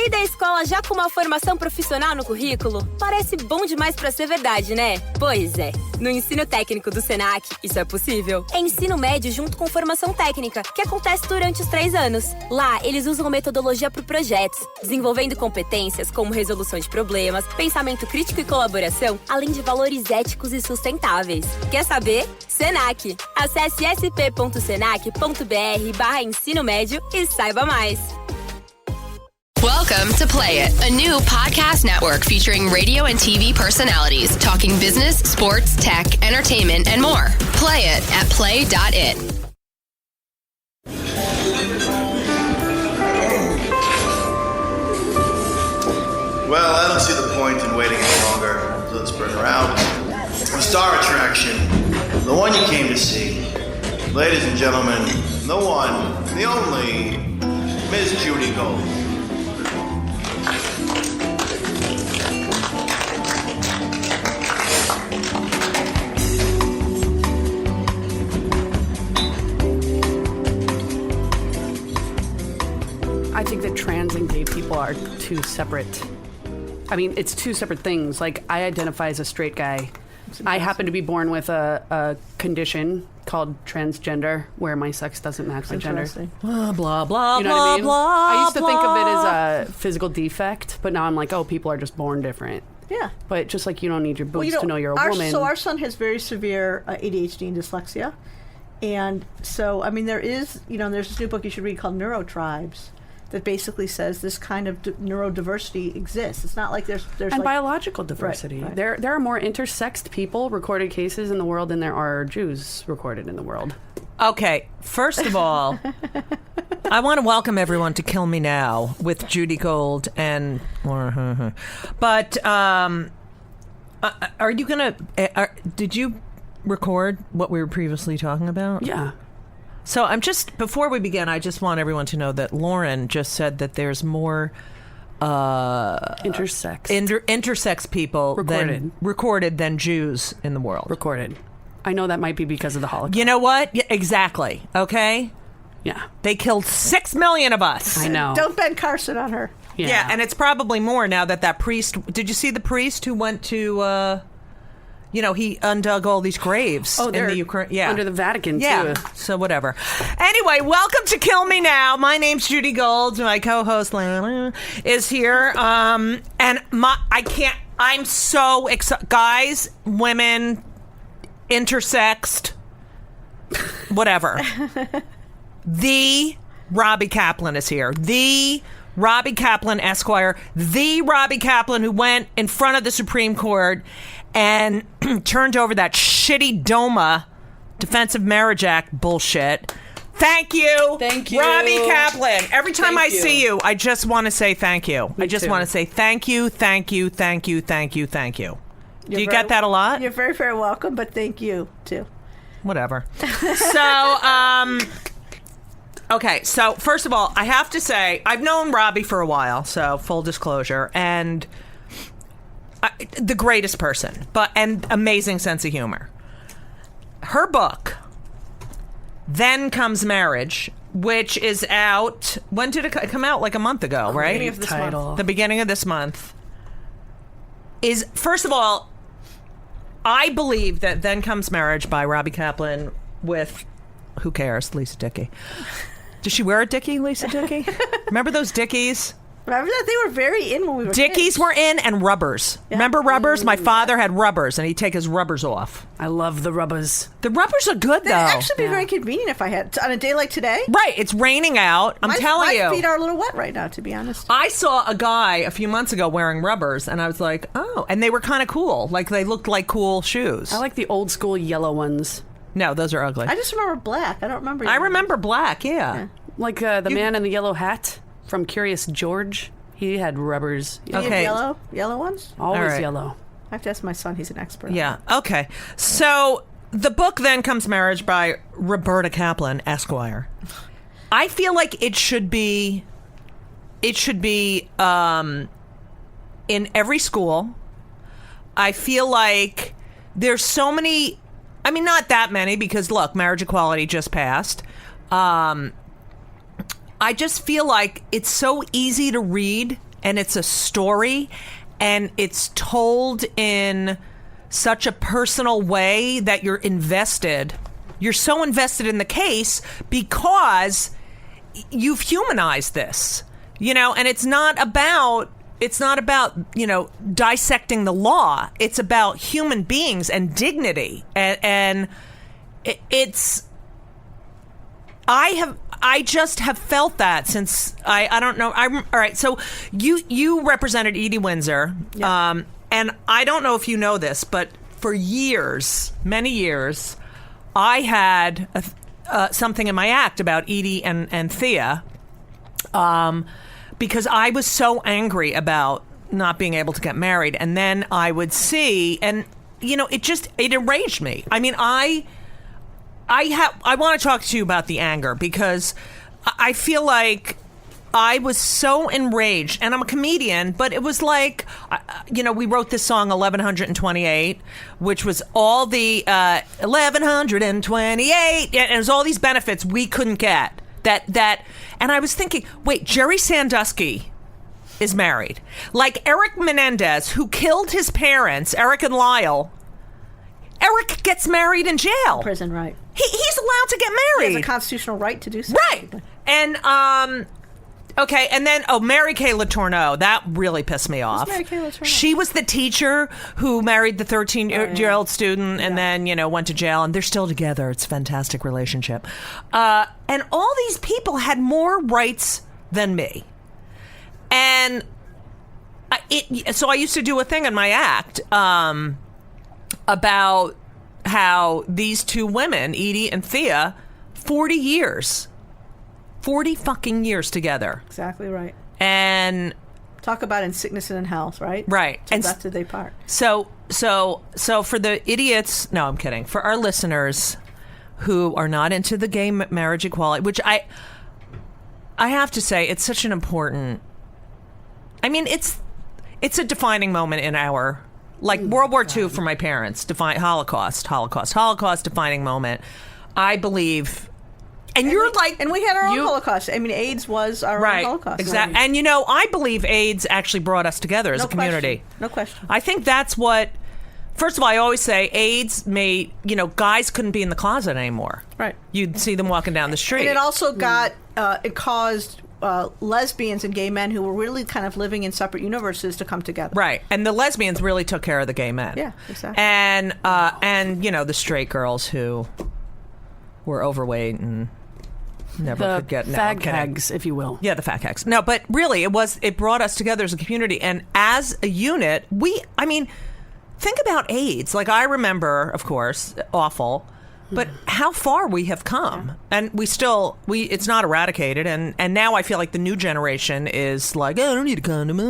Sair da escola já com uma formação profissional no currículo? Parece bom demais pra ser verdade, né? Pois é. No ensino técnico do Senac, isso é possível. É ensino médio junto com formação técnica, que acontece durante os 3 anos. Lá, eles usam metodologia para projetos, desenvolvendo competências como resolução de problemas, pensamento crítico e colaboração, além de valores éticos e sustentáveis. Quer saber? Senac. Acesse sp.senac.br/ensino médio e saiba mais. Welcome to Play It, a new podcast network featuring radio and TV personalities talking business, sports, tech, entertainment, and more. Play it at play.it. Well, I don't see the point in waiting any longer, so let's bring her out. The star attraction, the one you came to see. Ladies and gentlemen, the one, the only, Miss Judy Gold. I think that trans and gay people are two separate. I mean, it's two separate things. Like, I identify as a straight guy. I happen to be born with a condition called transgender, where my sex doesn't match my gender. Blah, blah, blah, You know what I mean? blah, I used to think of it blah. as a physical defect, but now I'm like, oh, people are just born different. Yeah. But just like you don't need your boobs to know you're a woman. So our son has very severe ADHD and dyslexia. And so, I mean, there's this new book you should read called Neurotribes that basically says this kind of neurodiversity exists. It's not like there's and like biological diversity. Right. There are more intersexed people recorded cases in the world than there are Jews recorded in the world. Okay, first of all, I want to welcome everyone to Kill Me Now with Judy Gold and... But, are you going to... Did you record what we were previously talking about? Yeah. So before we begin, I just want everyone to know that Lauren just said that there's more intersex people recorded than Jews in the world. Recorded. I know that might be because of the Holocaust. You know what? Yeah, exactly. Okay? Yeah. They killed 6 million of us. I know. Don't Ben Carson on her. Yeah, and it's probably more now that priest... Did you see the priest who went to... he undug all these graves in the Ukraine. Yeah, under the Vatican, too. So whatever. Anyway, welcome to Kill Me Now. My name's Judy Gold. My co-host Lana is here. I'm so excited. Guys, women, intersexed, whatever. The Robbie Kaplan is here. The Robbie Kaplan Esquire. The Robbie Kaplan who went in front of the Supreme Court and turned over that shitty DOMA, Defensive Marriage Act bullshit. Thank you. Thank you. Robbie Kaplan. Every time I see you, I just want to say thank you. I just want to say thank you, thank you, thank you, thank you, thank you. Do you get that a lot? You're very, very welcome, but thank you, too. Whatever. So, okay, so first of all, I have to say, I've known Robbie for a while, so full disclosure, and... the greatest person, and amazing sense of humor. Her book, Then Comes Marriage, which is out. When did it come out? Like a month ago, right? Beginning of this month. The beginning of this month. Is, first of all, I believe that Then Comes Marriage by Robbie Kaplan with, who cares, Lisa Dickey. Does she wear a Dickie, Lisa Dickey? Remember those Dickies? Remember that? They were very in when we were Dickies kids. were in, and rubbers. Yeah. Remember rubbers? My father had rubbers, and he'd take his rubbers off. I love the rubbers. The rubbers are good, though. They'd actually be very convenient if I had... On a day like today? Right. It's raining out. I'm telling you. My feet are a little wet right now, to be honest. I saw a guy a few months ago wearing rubbers, and I was like, oh. And they were kind of cool. Like, they looked like cool shoes. I like the old school yellow ones. No, those are ugly. I just remember black. I don't remember... I remember black, yeah. Like the man in the yellow hat from Curious George. He had rubbers. Okay. Yellow ones? Always yellow. I have to ask my son. He's an expert. Yeah. Okay. So the book Then Comes Marriage by Roberta Kaplan, Esquire. I feel like it should be in every school. I feel like there's so many. I mean, not that many because look, marriage equality just passed. I just feel like it's so easy to read and it's a story, and it's told in such a personal way that you're invested. You're so invested in the case because you've humanized this, and it's not about dissecting the law. It's about human beings and dignity, and I just have felt that since I don't know. All right. So you represented Edie Windsor, Yeah. and I don't know if you know this, but for years, many years, I had something in my act about Edie and Thea, because I was so angry about not being able to get married, and then I would see, and it enraged me. I mean, I want to talk to you about the anger, because I feel like I was so enraged, and I'm a comedian, but it was like, we wrote this song 1128, which was all the 1128, and it was all these benefits we couldn't get. And I was thinking, wait, Jerry Sandusky is married. Like Eric Menendez, who killed his parents, Eric and Lyle. Eric gets married in jail. Prison, right. He's allowed to get married. He has a constitutional right to do so. Right. And, okay, and then, Mary Kay Letourneau, that really pissed me off. Mary Kay Letourneau? She was the teacher who married the 13-year-old student and then, went to jail, and they're still together. It's a fantastic relationship. And all these people had more rights than me. And so I used to do a thing in my act about how these two women, Edie and Thea, 40 fucking years together. Exactly right. And talk about in sickness and in health, right? Right. And that did they part. So for the idiots, no, I'm kidding. For our listeners who are not into the gay marriage equality, which I have to say, it's such an important. I mean, it's a defining moment in our. Like World War II for my parents, Holocaust, defining moment. I believe, and you're like, and we had our own Holocaust. I mean, AIDS was our own Holocaust. Exactly. And I believe AIDS actually brought us together as a community. No question. I think that's what. First of all, I always say AIDS made guys couldn't be in the closet anymore. Right. You'd see them walking down the street. And it also it caused lesbians and gay men who were really kind of living in separate universes to come together. Right. And the lesbians really took care of the gay men. Yeah, exactly. And the straight girls who were overweight and never could get fag hags, if you will. Yeah, the fag hags. No, but really it brought us together as a community, and as a unit, think about AIDS. Like, I remember, of course, awful. But how far we have come, and it's not eradicated, and now I feel like the new generation is like, I don't need a condom.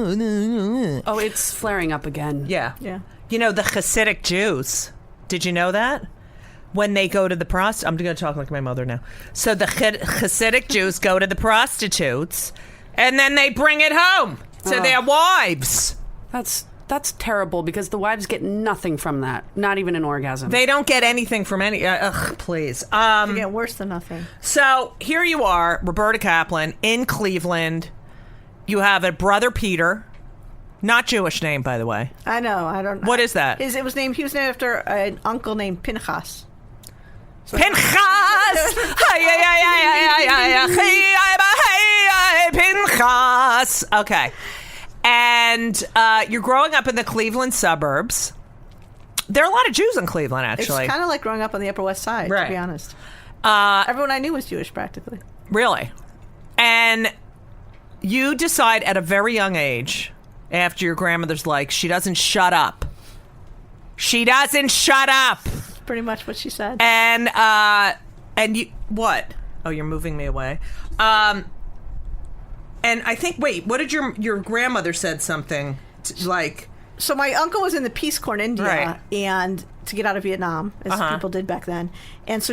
Oh, it's flaring up again. Yeah. Yeah. The Hasidic Jews, did you know that? When they go to the I'm going to talk like my mother now. So the Hasidic Jews go to the prostitutes, and then they bring it home to their wives. That's terrible, because the wives get nothing from that. Not even an orgasm. They don't get anything from any. Please. They get worse than nothing. So here you are, Roberta Kaplan in Cleveland. You have a brother, Peter. Not Jewish name, by the way. I know. I don't know. What is that? He was named after an uncle named Pinchas. Pinchas. Okay. And you're growing up in the Cleveland suburbs. There are a lot of Jews in Cleveland, actually. It's kind of like growing up on the Upper West Side, right. To be honest. Everyone I knew was Jewish, practically. Really? And you decide at a very young age, after your grandmother's like, she doesn't shut up. She doesn't shut up. That's pretty much what she said. And you, what? Oh, you're moving me away. And I think, wait, what did your grandmother said something like? So my uncle was in the Peace Corps in India, right. And to get out of Vietnam, as people did back then. And so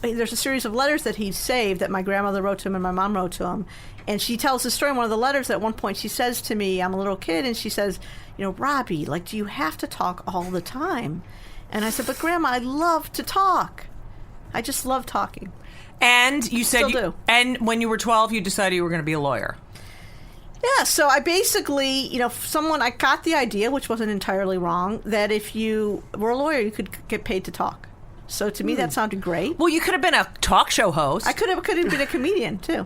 there's a series of letters that he saved that my grandmother wrote to him and my mom wrote to him. And she tells the story in one of the letters. At one point she says to me, I'm a little kid, and she says, Robbie, do you have to talk all the time? And I said, but Grandma, I love to talk. I just love talking. And you said, Still do. And when you were 12, you decided you were going to be a lawyer. Yeah, so I basically, I got the idea, which wasn't entirely wrong, that if you were a lawyer, you could get paid to talk. So to me, that sounded great. Well, you could have been a talk show host. I could have been a comedian, too.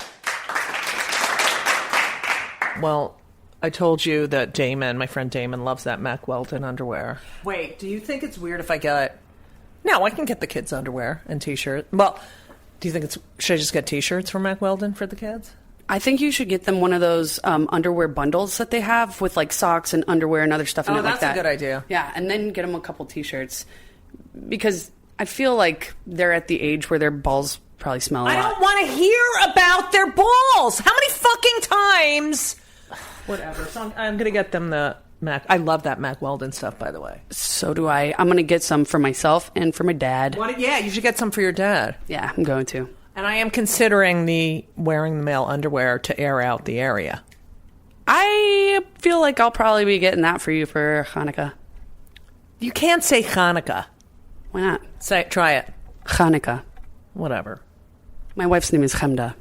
Well, I told you that my friend Damon, loves that Mack Weldon underwear. Wait, do you think it's weird if I get... No, I can get the kids' underwear and T-shirt. Well, do you think should I just get T-shirts from Mack Weldon for the kids? I think you should get them one of those underwear bundles that they have with like socks and underwear and other stuff in it like that. That's a good idea. Yeah, and then get them a couple T-shirts because I feel like they're at the age where their balls probably smell a lot. I don't want to hear about their balls. How many fucking times? Whatever. So I'm going to get them the Mack. I love that Mack Weldon stuff, by the way. So do I. I'm going to get some for myself and for my dad. Yeah, you should get some for your dad. Yeah, I'm going to. And I am considering wearing the male underwear to air out the area. I feel like I'll probably be getting that for you for Hanukkah. You can't say Hanukkah. Why not? Try it. Hanukkah. Whatever. My wife's name is Chemda.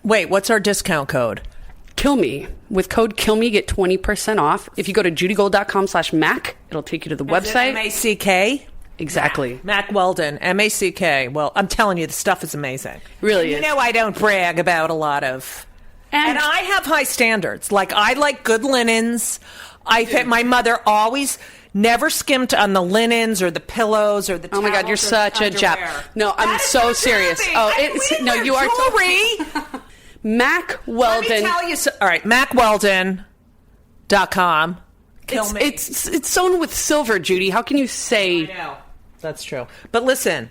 Wait, what's our discount code? Kill Me. With code KILLME, get 20% off. If you go to judygold.com/Mac, it'll take you to the website. MACK? Exactly. Mack Weldon, MACK. Well, I'm telling you, the stuff is amazing. Really is. You know, I don't brag about a lot of... And I have high standards. Like, I like good linens. My mother always never skimped on the linens or the pillows or the towels. Oh my God, you're such a Jap. No, I'm so serious. Oh, you are jewelry. Mack Weldon. Let me tell you. All right, MackWeldon.com. It's sewn with silver, Judy. How can you say? I know. That's true. But listen,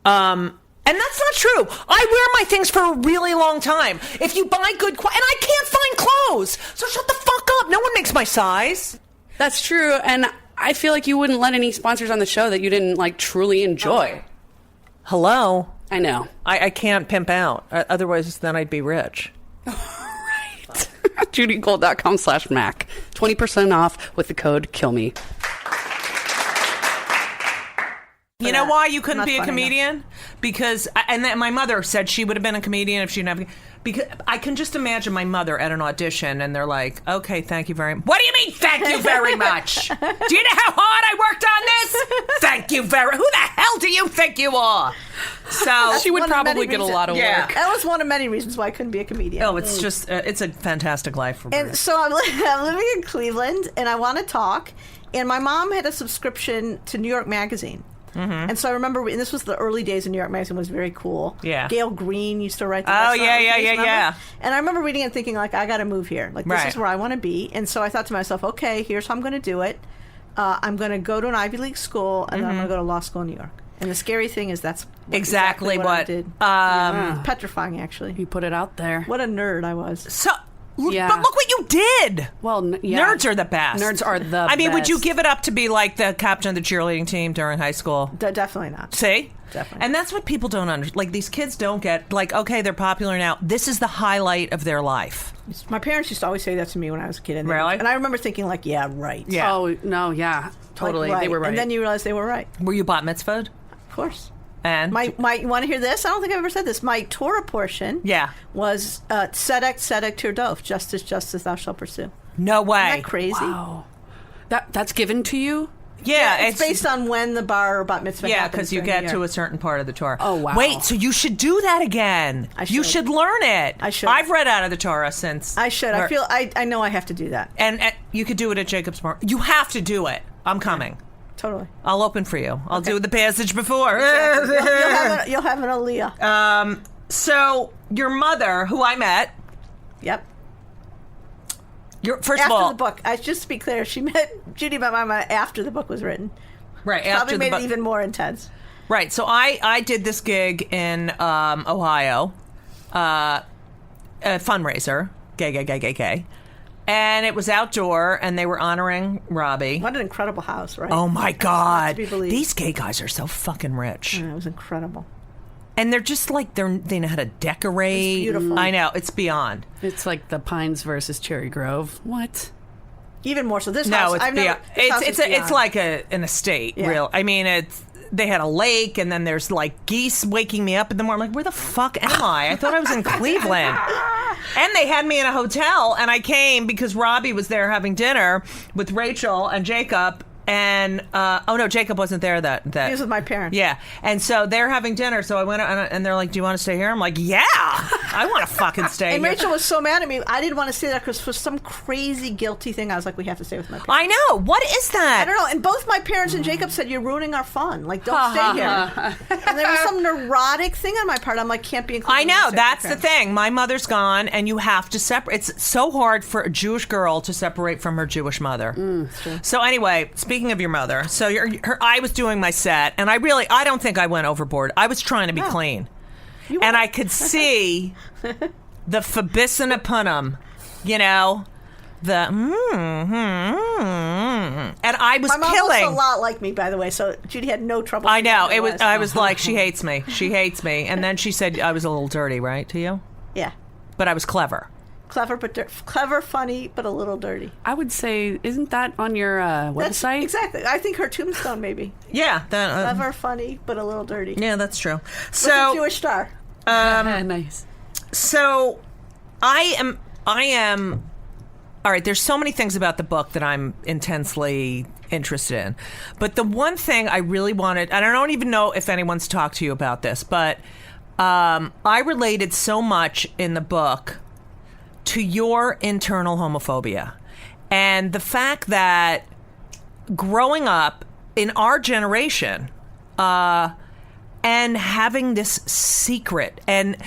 and that's not true. I wear my things for a really long time. If you buy good and I can't find clothes, so shut the fuck up. No one makes my size. That's true, and I feel like you wouldn't let any sponsors on the show that you didn't like truly enjoy. Hello. I know. I can't pimp out. Otherwise, then I'd be rich. Right. judygold.com/Mac. 20% off with the code KILLME. You know why you couldn't be a comedian? Because, and then my mother said she would have been a comedian if she didn't have... Because I can just imagine my mother at an audition, and they're like, okay, thank you very much. What do you mean, thank you very much? Do you know how hard I worked on this? Thank you very... Who the hell do you think you are? So she would probably get a lot of work. That was one of many reasons why I couldn't be a comedian. Oh, it's just... it's a fantastic life for me. And so I'm living in Cleveland, and I want to talk, and my mom had a subscription to New York Magazine. Mm-hmm. And so I remember, and this was the early days of New York Magazine, was very cool. Yeah. Gail Green used to write the yeah. And I remember reading it and thinking, like, I got to move here. Like, this is where I want to be. And so I thought to myself, okay, here's how I'm going to do it. I'm going to go to an Ivy League school, and then I'm going to go to law school in New York. And the scary thing is that's exactly what I did. Petrifying, actually. You put it out there. What a nerd I was. So... Yeah. But look what you did. Well, nerds are the best. Nerds are the best. I mean, would you give it up to be like the captain of the cheerleading team during high school? Definitely not. See? Definitely. And that's what people don't understand. Like, these kids don't get, like, okay, they're popular now. This is the highlight of their life. My parents used to always say that to me when I was a kid. Really? And I remember thinking, like, yeah, right. Yeah. Oh, no, yeah. Totally. Like, right. They were right. And then you realize they were right. Were you bat mitzvahed? Of course. And you want to hear this? I don't think I've ever said this. My Torah portion was tzedek, tzedek tirdof, justice, justice, thou shalt pursue. No way. Isn't that crazy? Wow. That's given to you? Yeah, it's based on when the bar or bat mitzvah happens. Yeah, because you get to a certain part of the Torah. Oh, wow. Wait, so you should do that again. I should. You should learn it. I should. I've read out of the Torah since. I should. I know I have to do that. And you could do it at Jacob's Bar. You have to do it. I'm coming. Totally. I'll open for you. I'll do the passage before. Exactly. You'll have an aliyah. So your mother, who I met. Yep. First of all, after the book. Just to be clear, she met Judy by my mama after the book was written. Right. Probably made it even more intense. Right. So I did this gig in Ohio, a fundraiser, gay. And it was outdoor, and they were honoring Robbie. What an incredible house, right? Oh, my God. These gay guys are so fucking rich. Yeah, it was incredible. And they're just like, they know how to decorate. It's beautiful. I know. It's beyond. It's like the Pines versus Cherry Grove. What? Even more so. This no, house, it's I've beyond. Never, It's like an estate, real. I mean, they had a lake, and then there's like geese waking me up in the morning. I'm like, where the fuck am I? I thought I was in Cleveland. And they had me in a hotel, and I came because Robbie was there having dinner with Rachel and Jacob. And oh no, Jacob wasn't there. That He was with my parents. Yeah, and so they're having dinner. So I went and they're like, "Do you want to stay here?" I'm like, "Yeah, I want to fucking stay." And here. Rachel was so mad at me. I didn't want to stay there because for some crazy guilty thing, I was like, "We have to stay with my parents." I know. What is that? I don't know. And both my parents and Jacob said, "You're ruining our fun. Like, don't stay here." And there was some neurotic thing on my part. I'm like, can't be included. I know. That's the thing. My mother's gone, and you have to separate. It's so hard for a Jewish girl to separate from her Jewish mother. So anyway, speaking of your mother, so I was doing my set, and I don't think I went overboard. I was trying to be clean, and I could see the Fabissina Punum, the and I was my mom killing. was a lot like me, by the way. So Judy had no trouble. I know figuring it was. out I was like, she hates me. She hates me. And then she said I was a little dirty, right, to you? Yeah, But I was clever. clever, funny, but a little dirty. I would say, isn't that on your website? Exactly. I think her tombstone, maybe. Yeah. Clever, funny, but a little dirty. Yeah, that's true. With So a Jewish star. Nice. So I am. All right, there's so many things about the book that I'm intensely interested in. But the one thing I really wanted, and I don't even know if anyone's talked to you about this, but I related so much in the book to your internal homophobia. And the fact that growing up in our generation and having this secret and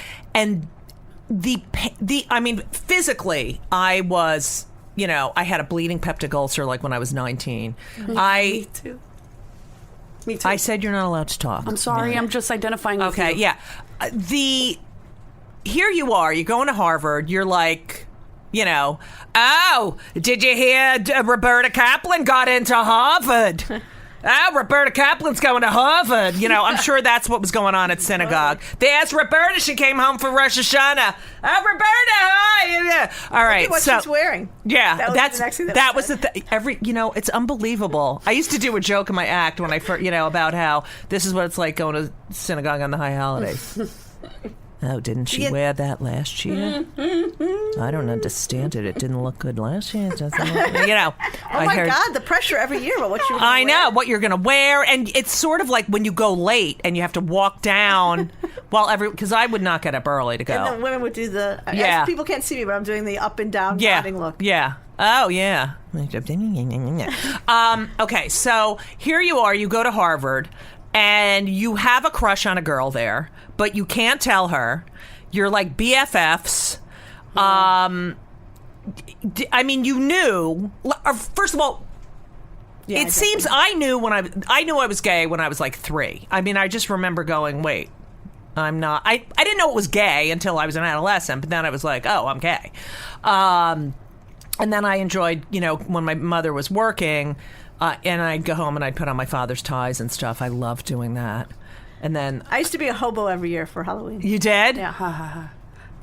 I mean, physically, I was, I had a bleeding peptic ulcer like when I was 19. Me too. Me too. I said you're not allowed to talk. I'm sorry. I'm just identifying with you. Okay, yeah. Here you are, you're going to Harvard, you're like, oh, did you hear Roberta Kaplan got into Harvard? Oh, Roberta Kaplan's going to Harvard. I'm sure that's what was going on at synagogue. They asked Roberta, she came home for Rosh Hashanah. Oh, Roberta, hi. Yeah. All right. Look at what she's wearing. Yeah, that was the next thing it's unbelievable. I used to do a joke in my act when I first, about how this is what it's like going to synagogue on the high holidays. Oh, didn't she wear that last year? I don't understand it. It didn't look good last year. It doesn't look, Oh my God, the pressure every year about what you're going to wear. I know, what you're going to wear. And it's sort of like when you go late and you have to walk down because I would not get up early to go. And the women would do people can't see me, but I'm doing the up and down nodding look. Yeah. Oh, yeah. Okay, so here you are. You go to Harvard, and you have a crush on a girl there, but you can't tell her. You're like BFFs. I mean, you knew. First of all, it seems I knew I was gay when I was like 3. I mean, I just remember going, wait, I'm not. I didn't know it was gay until I was an adolescent, but then I was like, oh, I'm gay. And then I enjoyed, when my mother was working, and I'd go home and I'd put on my father's ties and stuff. I loved doing that. And then I used to be a hobo every year for Halloween. You did? Yeah.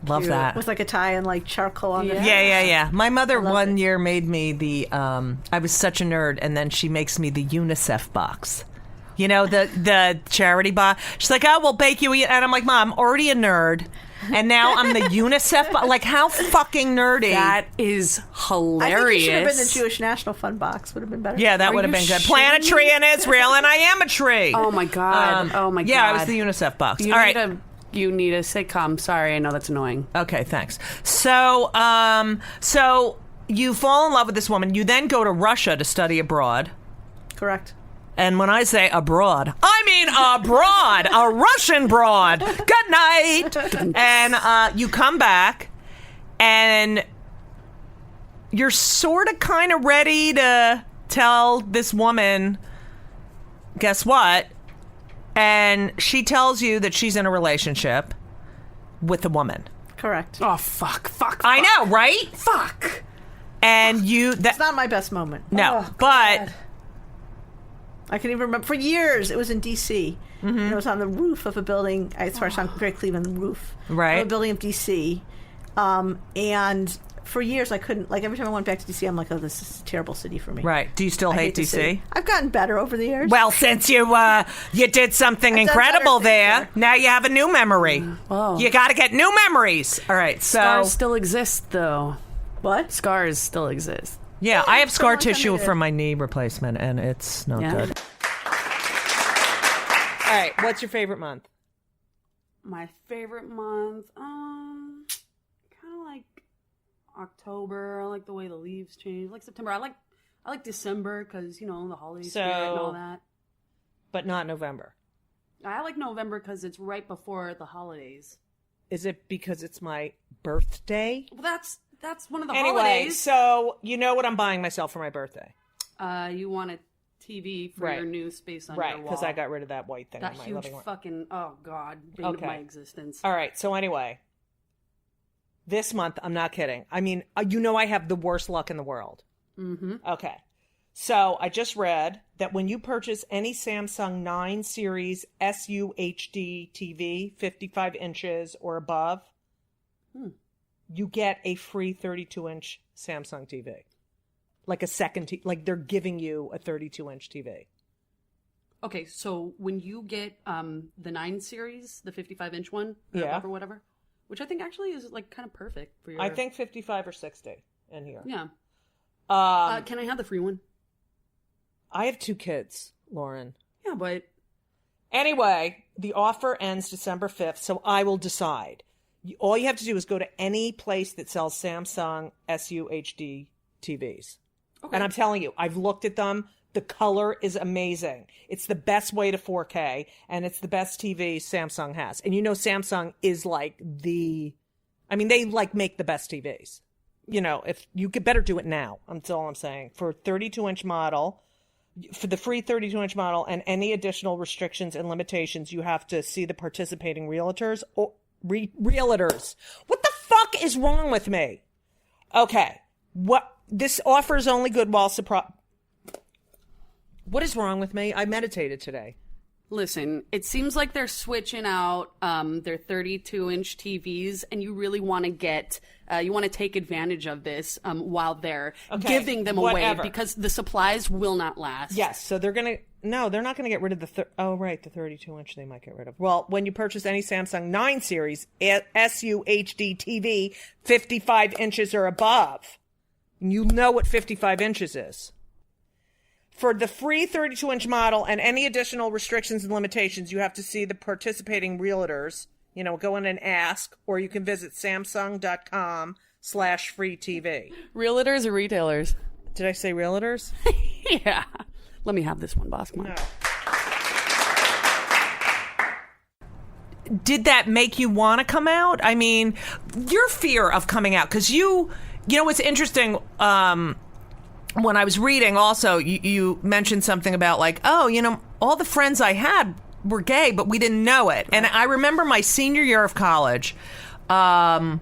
Love that. With like a tie and like charcoal on it. Yeah. My mother one year made me I was such a nerd, and then she makes me the UNICEF box. The charity box. She's like, oh, we'll bake you. And I'm like, Mom, I'm already a nerd. And now I'm the UNICEF box. Like, how fucking nerdy. That is hilarious. I think it should have been the Jewish National Fund box. Would have been better. Yeah, that would have been good. Plant a tree in Israel, and I am a tree. Oh, my God. God. Yeah, I was the UNICEF box. You All need right. You need a sitcom. Sorry, I know that's annoying. Okay, thanks. So you fall in love with this woman. You then go to Russia to study abroad. Correct. And when I say abroad, I mean abroad, a Russian broad. Good night. And you come back, and you're sort of kind of ready to tell this woman, guess what? And she tells you that she's in a relationship with a woman. Correct. Oh, fuck. I know, right? Fuck. And it's not my best moment. No, oh, but God. I can even remember for years. It was in D.C. And it was on the roof of a building. As far as I'm very Cleveland, the roof right of a building of D.C. And for years I couldn't, like every time I went back to DC, I'm like, oh, this is a terrible city for me. Right. Do you still I hate the DC? city. I've gotten better over the years. Well, since you did something I've done incredible better there, things now you have a new memory. Whoa. You got to get new memories. All right. So Scars still exist, though. What? Scars still exist. yeah, I have scar long time tissue I did. from my knee replacement, and it's not Yeah. good. All right. What's your favorite month? My favorite month, kind of like October. I like the way the leaves change. I like September. I like December because the holiday spirit and all that. But not November. I like November because it's right before the holidays. Is it because it's my birthday? Well, that's one of the Anyway, holidays. so you know what I'm buying myself for my birthday. You want a TV for your new space on your Right, wall. because I got rid of that white thing that in my huge living room. fucking bane of my existence. All right, so anyway, this month, I'm not kidding. I mean, I have the worst luck in the world. Mm-hmm. Okay. So I just read that when you purchase any Samsung 9 Series SUHD TV, 55 inches or above, you get a free 32-inch Samsung TV. Like a second, like they're giving you a 32-inch TV. Okay, so when you get the 9 series, the 55-inch one, Yeah. or whatever, which I think actually is like kind of perfect for your... I think 55 or 60 in here. Yeah. Um, Can I have the free one? I have 2 kids, Lauren. Yeah, but... Anyway, the offer ends December 5th, so I will decide. All you have to do is go to any place that sells Samsung SUHD TVs. Okay. And I'm telling you, I've looked at them. The color is amazing. It's the best way to 4K, and it's the best TV Samsung has. And Samsung is like they make the best TVs. If you could better do it now. That's all I'm saying. For 32-inch model, for the free 32-inch model and any additional restrictions and limitations, you have to see the participating realtors. Realtors. What the fuck is wrong with me? Okay. This offer is only good while What is wrong with me? I meditated today. Listen, it seems like they're switching out their 32-inch TVs, and you really want to you want to take advantage of this while they're giving them away, because the supplies will not last. Yes, so they're not going to get rid of the 32-inch they might get rid of. Well, when you purchase any Samsung 9 Series SUHD TV, 55 inches or above, you know what 55 inches is. For the free 32-inch model and any additional restrictions and limitations, you have to see the participating realtors, go in and ask, or you can visit samsung.com/free TV. Realtors or retailers? Did I say realtors? Yeah. Let me have this one, boss. Come on. No. Did that make you want to come out? I mean, your fear of coming out, because it's interesting. When I was reading, also, you mentioned something about like, all the friends I had were gay, but we didn't know it. And I remember my senior year of college, and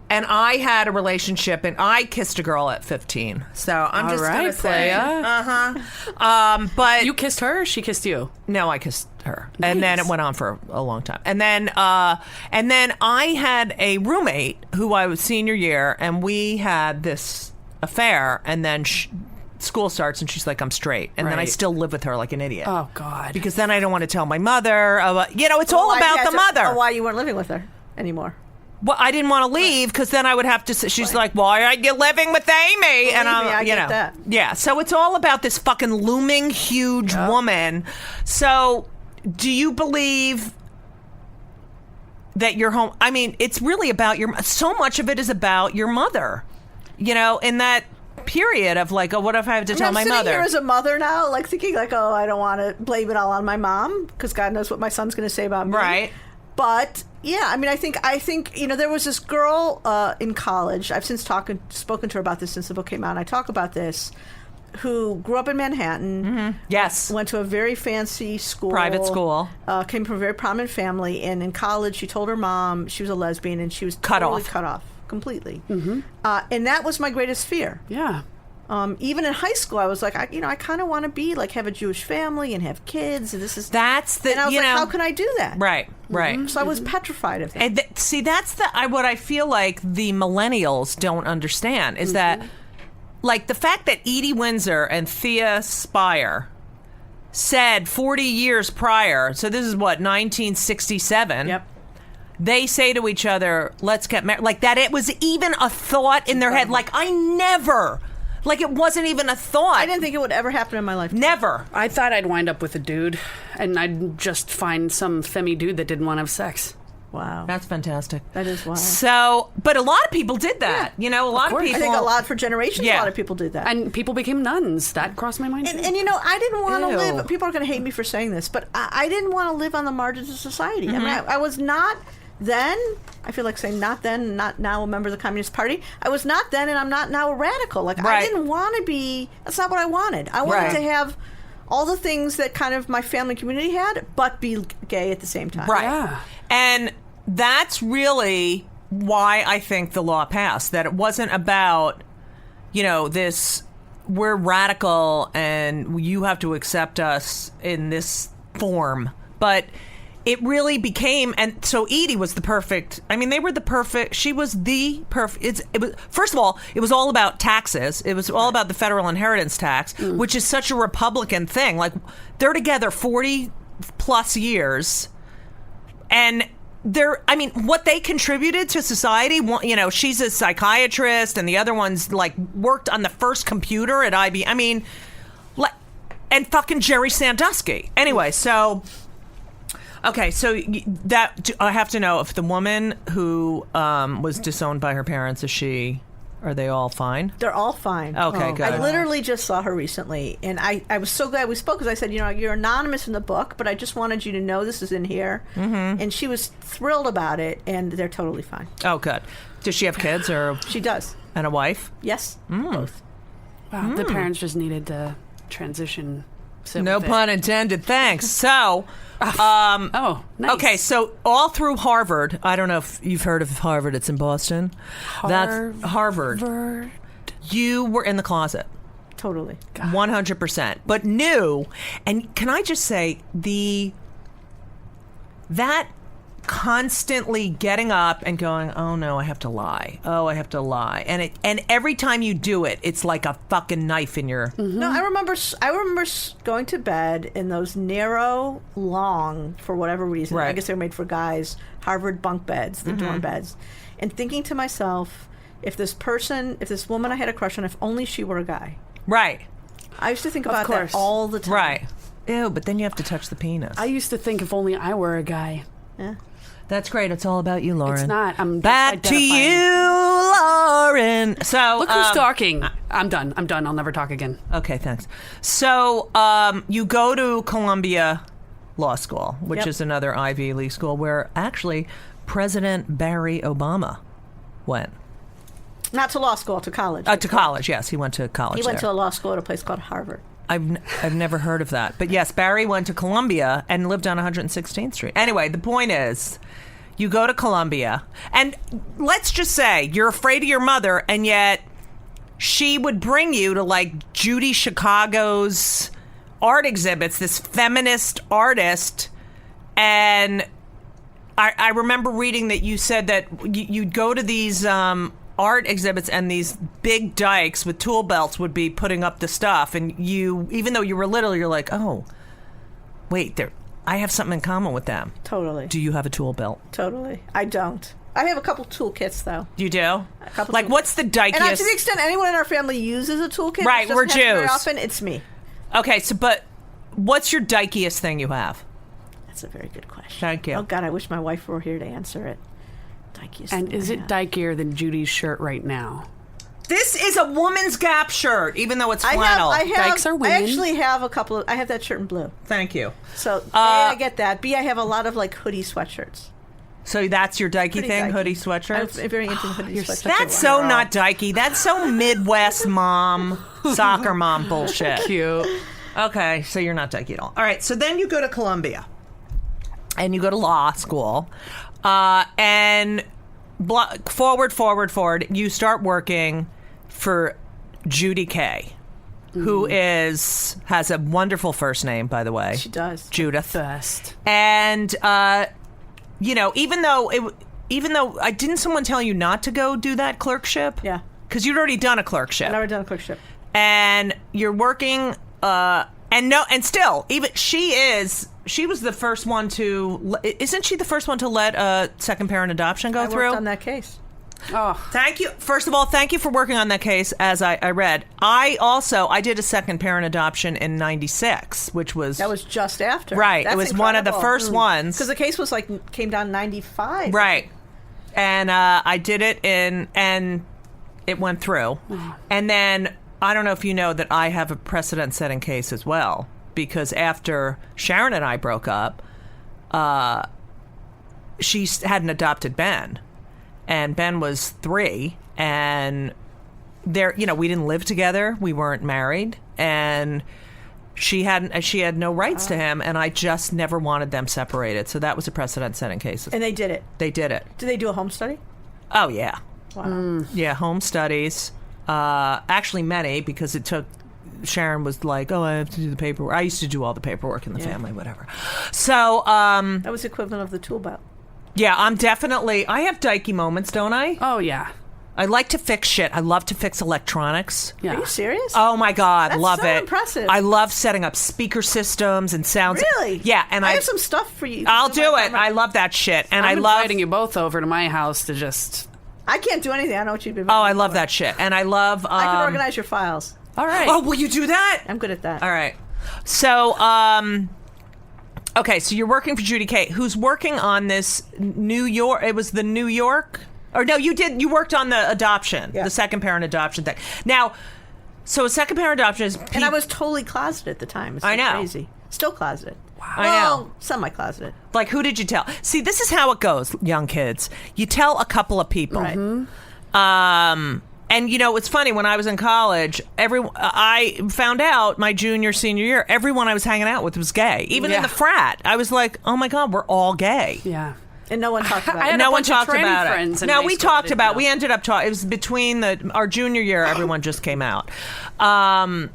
I had a relationship, and I kissed a girl at 15. So I'm just going to say, but You kissed her, or she kissed you? no, I kissed her, and then it went on for a long time. And then I had a roommate who I was senior year, and we had this affair, and then school starts and she's like, I'm straight, and then I Right. still live with her like an idiot. Oh, God. Because then I don't want to tell my mother. It's all about the mother. Why you weren't living with her anymore? Well, I didn't want to leave because then I would have to. She's like, "Why are you living with Amy?" And I get that. Yeah. So it's all about this fucking looming huge woman. So, do you believe that you're home? I mean, it's really about so much of it is about your mother. In that period of like, what if I have to tell my I'm mother? sitting here as a mother now, like thinking like, I don't want to blame it all on my mom because God knows what my son's going to say about me. Right. But yeah, I mean, I think there was this girl in college. I've since spoken to her about this since the book came out. And I talk about this. Who grew up in Manhattan? Mm-hmm. Yes. Went to a very fancy school, Private school. Came from a very prominent family, and in college, she told her mom she was a lesbian, and she was Cut totally off. cut off completely. Mm-hmm. And that was my greatest fear. Yeah. Even in high school, I was like, I kind of want to be like have a Jewish family and have kids, and that's the and I was like, how can I do that? Right. So I was petrified of that. And see, that's what I feel like the millennials don't understand is that, like, the fact that Edie Windsor and Thea Spire said 40 years prior, so this is what, 1967. Yep. They say to each other, let's get married. Like that, it was even a thought in their head. Like, it wasn't even a thought. I didn't think it would ever happen in my life. Never. I thought I'd wind up with a dude, and I'd just find some femme dude that didn't want to have sex. Wow. That's fantastic. That is wild. So, but a lot of people did that. Yeah. A lot of people. I think for generations, a lot of people did that. And people became nuns. That crossed my mind, too. And I didn't want to live, people are going to hate me for saying this, but I didn't want to live on the margins of society. I mean, I was not then, I feel like saying not then, not now a member of the Communist Party. I was not then, and I'm not now a radical. Like, I didn't want to be, that's not what I wanted. I wanted to have all the things that kind of my family community had, but be gay at the same time. Right. Yeah. And that's really why I think the law passed, that it wasn't about, this, we're radical and you have to accept us in this form. But it really became, and so Edie was the perfect, they were the perfect, she was the perfect, it was, first of all, it was all about taxes. It was all about the federal inheritance tax, which is such a Republican thing. Like, they're together 40 plus years, and what they contributed to society, she's a psychiatrist, and the other one's, like, worked on the first computer at IBM. And fucking Jerry Sandusky. Anyway, so... Okay, so that I have to know if the woman who was disowned by her parents, are they all fine? They're all fine. Okay, good. I literally just saw her recently, and I was so glad we spoke, because I said, you're anonymous in the book, but I just wanted you to know this is in here. Mm-hmm. And she was thrilled about it, and they're totally fine. Oh, good. Does she have kids or? She does. And a wife? Yes, both. Wow, the parents just needed to transition. No pun intended. Thanks. So, nice. Okay, so all through Harvard, I don't know if you've heard of Harvard. It's in Boston. That's Harvard. You were in the closet. Totally. 100%. But knew, and can I just say, that constantly getting up and going, oh no, I have to lie. Oh, I have to lie. And every time you do it, it's like a fucking knife in your... Mm-hmm. No, I remember going to bed in those narrow, long, for whatever reason, I guess they were made for guys, Harvard bunk beds, the dorm beds, and thinking to myself, if this woman I had a crush on, if only she were a guy. Right. I used to think about that all the time. Right. Ew, but then you have to touch the penis. I used to think if only I were a guy. Yeah. That's great. It's all about you, Lauren. It's not. I'm back to you, Lauren. So look who's talking. I'm done. I'll never talk again. Okay, thanks. So you go to Columbia Law School, which is another Ivy League school, where actually President Barry Obama went. Not to law school, to college. To college, yes. He went to college. He went to a law school at a place called Harvard. I've never heard of that. But yes, Barry went to Columbia and lived on 116th Street. Anyway, the point is, you go to Columbia, and let's just say you're afraid of your mother, and yet she would bring you to, like, Judy Chicago's art exhibits, this feminist artist, and I remember reading that you said that you'd go to these art exhibits, and these big dykes with tool belts would be putting up the stuff, and you, even though you were little, you're like, oh, wait, I have something in common with them. Totally. Do you have a tool belt? Totally. I don't. I have a couple toolkits, though. You do? A couple. Like, what's the dykiest? And to the extent anyone in our family uses a toolkit, right? We're Jews. Very often, it's me. Okay, so but what's your dykiest thing you have? That's a very good question. Thank you. Oh God, I wish my wife were here to answer it. Dykiest. And is it dykier than Judy's shirt right now? This is a woman's Gap shirt, even though it's flannel. Dykes are women. I actually have a couple of... I have that shirt in blue. Thank you. So, A, I get that. B, I have a lot of, like, hoodie sweatshirts. So that's your dykey thing, hoodie sweatshirts? I'm very into hoodie sweatshirts. That's so not dykey. That's so Midwest mom, soccer mom bullshit. Cute. Okay, so you're not dykey at all. All right, so then you go to Columbia, and you go to law school, and forward, you start working for Judy Kay, who has a wonderful first name, by the way. She does. Judith. Best. And even though didn't someone tell you not to go do that clerkship? Yeah. Because you'd already done a clerkship. I've never done a clerkship. And you're working and still even she was the first one to isn't she the first one to let a second parent adoption go through? I worked on that case. Oh, Thank you. First of all, thank you for working on that case. As I read, I did a second parent adoption in '96, which was That was just after. right. That's it was one of the incredible. first ones Because the case was came down in 95. right. And I did it and it went through. And then I don't know if you know that I have a precedent-setting case as well, because after Sharon and I broke up, she hadn't adopted Ben, and Ben was 3, and we didn't live together, we weren't married, and she had no rights to him, and I just never wanted them separated. So that was a precedent-setting case. And they did it. They did it. Did they do a home study? Oh yeah, Wow. yeah, home studies. Actually, many, because it took. Sharon was like, "Oh, I have to do the paperwork." I used to do all the paperwork in the family, whatever. So, That was the equivalent of the tool belt. yeah, I have dykey moments, don't I? oh yeah. I like to fix shit. I love to fix electronics. Yeah. Are you serious? Oh my God, That's love so it. impressive. I love setting up speaker systems and sounds. Really? Yeah, and I have some stuff for you. I'll do it. I love that shit, and I'm I love. inviting you both over to my house to just. I can't do anything. I know what you've been. Oh, I love that shit, and I love. I can organize your files. All right. Oh, will you do that? I'm good at that. All right. So, okay, so you're working for Judy Kay, who's working on this New York. It was the New York, or no? You worked on the adoption, Yeah. the second parent adoption thing. Now, so a second parent adoption is. And I was totally closeted at the time. It's I know. crazy. Still closeted. Wow. I know. Semi-closeted. Like, who did you tell? See, this is how it goes, young kids. You tell a couple of people. Right. And it's funny, when I was in college, I found out my junior, senior year, everyone I was hanging out with was gay. Even in Yeah. the frat. I was like, oh my God, we're all gay. Yeah. And no one talked about I it. had No a one bunch of talked tranny about friends it. in No, high we school I talked didn't about. know. We ended up talking. It was between our junior year. Everyone just came out, and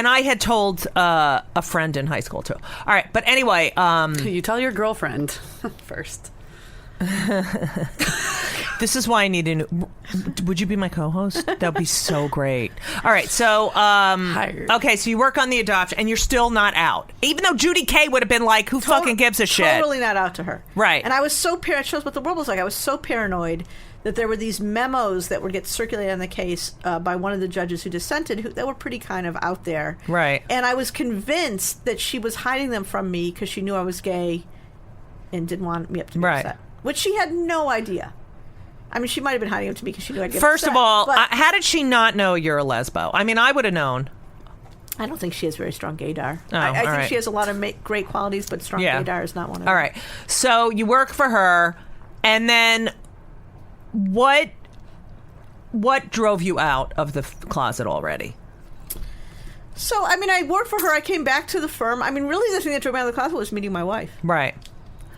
I had told a friend in high school too. All right, but anyway, You tell your girlfriend first. this is why I need a. Would you be my co-host? That'd be so great. All right, so Hired. okay, so you work on the adoption, and you're still not out, even though Judy Kay would have been like, "Who fucking gives a shit?" Totally not out to her. Right. And I was so paranoid. It shows what the world was like. I was so paranoid that there were these memos that would get circulated on the case by one of the judges who dissented, that were pretty kind of out there. Right. And I was convinced that she was hiding them from me because she knew I was gay and didn't want me up to be Right. upset. Which she had no idea. I mean, she might have been hiding them to me because she knew I'd get First upset. of all, but how did she not know you're a lesbo? I mean, I would have known. I don't think she has very strong gaydar. Oh, I think all right. she has a lot of great qualities, but strong Yeah. gaydar is not one of them. All right. So you work for her, and then what drove you out of the closet already? So, I mean, I worked for her. I came back to the firm. I mean, really the thing that drove me out of the closet was meeting my wife. Right.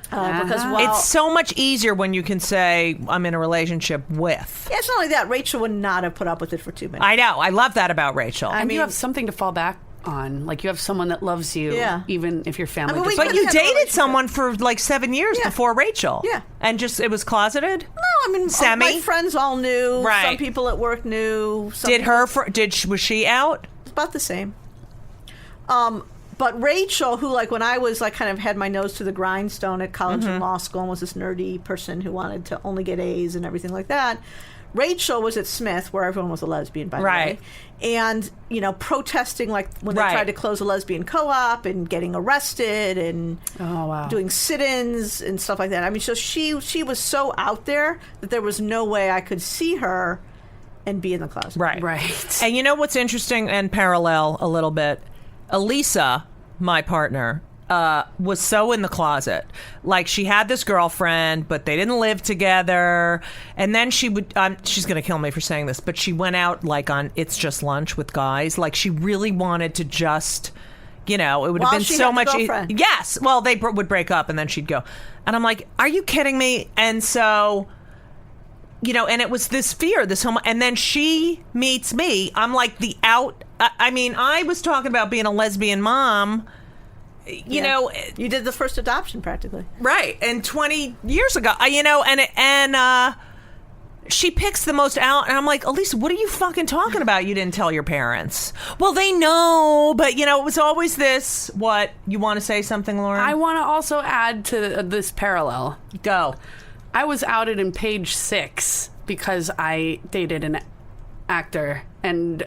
Because, well, It's so much easier when you can say, I'm in a relationship with. yeah, it's not like that. Rachel would not have put up with it for 2 minutes. I know. I love that about Rachel. And mean- you have something to fall back on. Like you have someone that loves you, Yeah. even if your family. I mean, we doesn't. But could've you had a dated relationship. someone for like 7 years Yeah. before Rachel. Yeah. And just, it was closeted? No, I mean, Semi? my friends all knew. Right. Some people at work knew. Some Did people- her, was she out? It's about the same. But Rachel, who, like, when I was, like, kind of had my nose to the grindstone at college and law school and was this nerdy person who wanted to only get A's and everything like that, Rachel was at Smith, where everyone was a lesbian, by the Right. way. And, protesting, like, when they Right. tried to close a lesbian co-op and getting arrested and Oh wow. doing sit-ins and stuff like that. I mean, so she was so out there that there was no way I could see her and be in the closet. Right. Right. And you know what's interesting and parallel a little bit? Elisa, my partner, was so in the closet. Like, she had this girlfriend, but they didn't live together. And then she would, she's going to kill me for saying this, but she went out, like, on It's Just Lunch with guys. Like, she really wanted to just, it would have While been she so had the much. girlfriend. Yes. Well, they would break up and then she'd go. And I'm like, are you kidding me? And so and it was this fear, and then she meets me. I'm like the out. I mean, I was talking about being a lesbian mom. You did the first adoption practically, right? And 20 years ago, and she picks the most out, and I'm like, Elisa, what are you fucking talking about? You didn't tell your parents. Well, they know, but it was always this. What, you want to say something, Lauren? I want to also add to this parallel. Go. I was outed in Page 6 because I dated an actor, and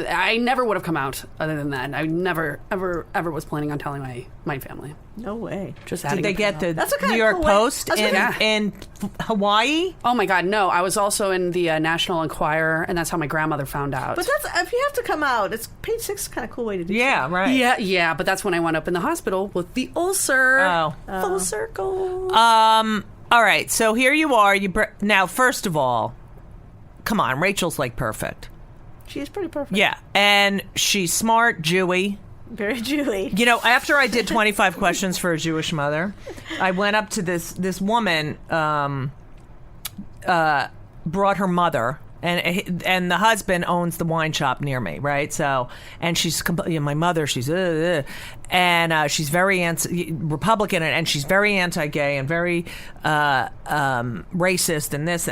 I never would have come out other than that. I never, ever was planning on telling my family. No way. Just Did they get the That's a New York cool Post way. in Hawaii? Oh my God, no. I was also in the National Enquirer, and that's how my grandmother found out. But if you have to come out, it's Page 6 is kind of a cool way to do Yeah, something. right. Yeah, but that's when I wound up in the hospital with the ulcer. Oh. Full circle. All right, so here you are. Now, first of all, come on, Rachel's like perfect. She's pretty perfect. Yeah, and she's smart, Jewy. Very Jewy. After I did 25 questions for a Jewish mother, I went up to this woman, brought her mother, and the husband owns the wine shop near me, right? So, and she's my mother. She's and she's very Republican, and she's very anti-gay and very racist and this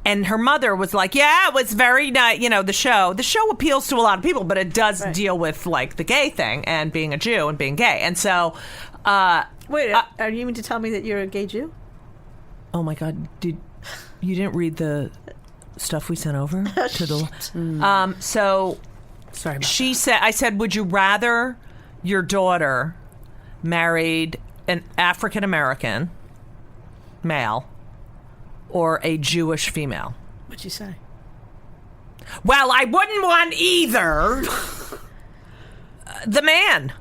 and her mother was like, yeah, it was very nice. The show appeals to a lot of people, but it does deal with like the gay thing and being a Jew and being gay. And so, wait, are you mean to tell me that you're a gay Jew? Oh my God, you didn't read the stuff we sent over to the? So, Sorry about she said, I said, would you rather your daughter married an African American male or a Jewish female? What'd you say? Well, I wouldn't want either. The man.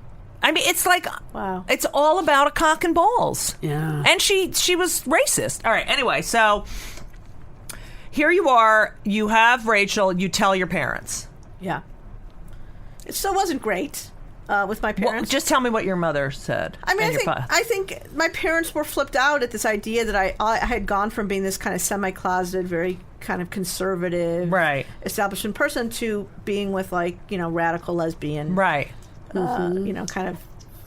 I mean, it's like, wow. It's all about a cock and balls. Yeah. And she was racist. All right, anyway, so here you are. You have Rachel. You tell your parents. Yeah. It still wasn't great with my Well, parents. just tell me what your mother said. I mean, and I think my parents were flipped out at this idea that I had gone from being this kind of semi-closeted, very kind of conservative, Right. establishment person to being with radical lesbian, Right. Kind of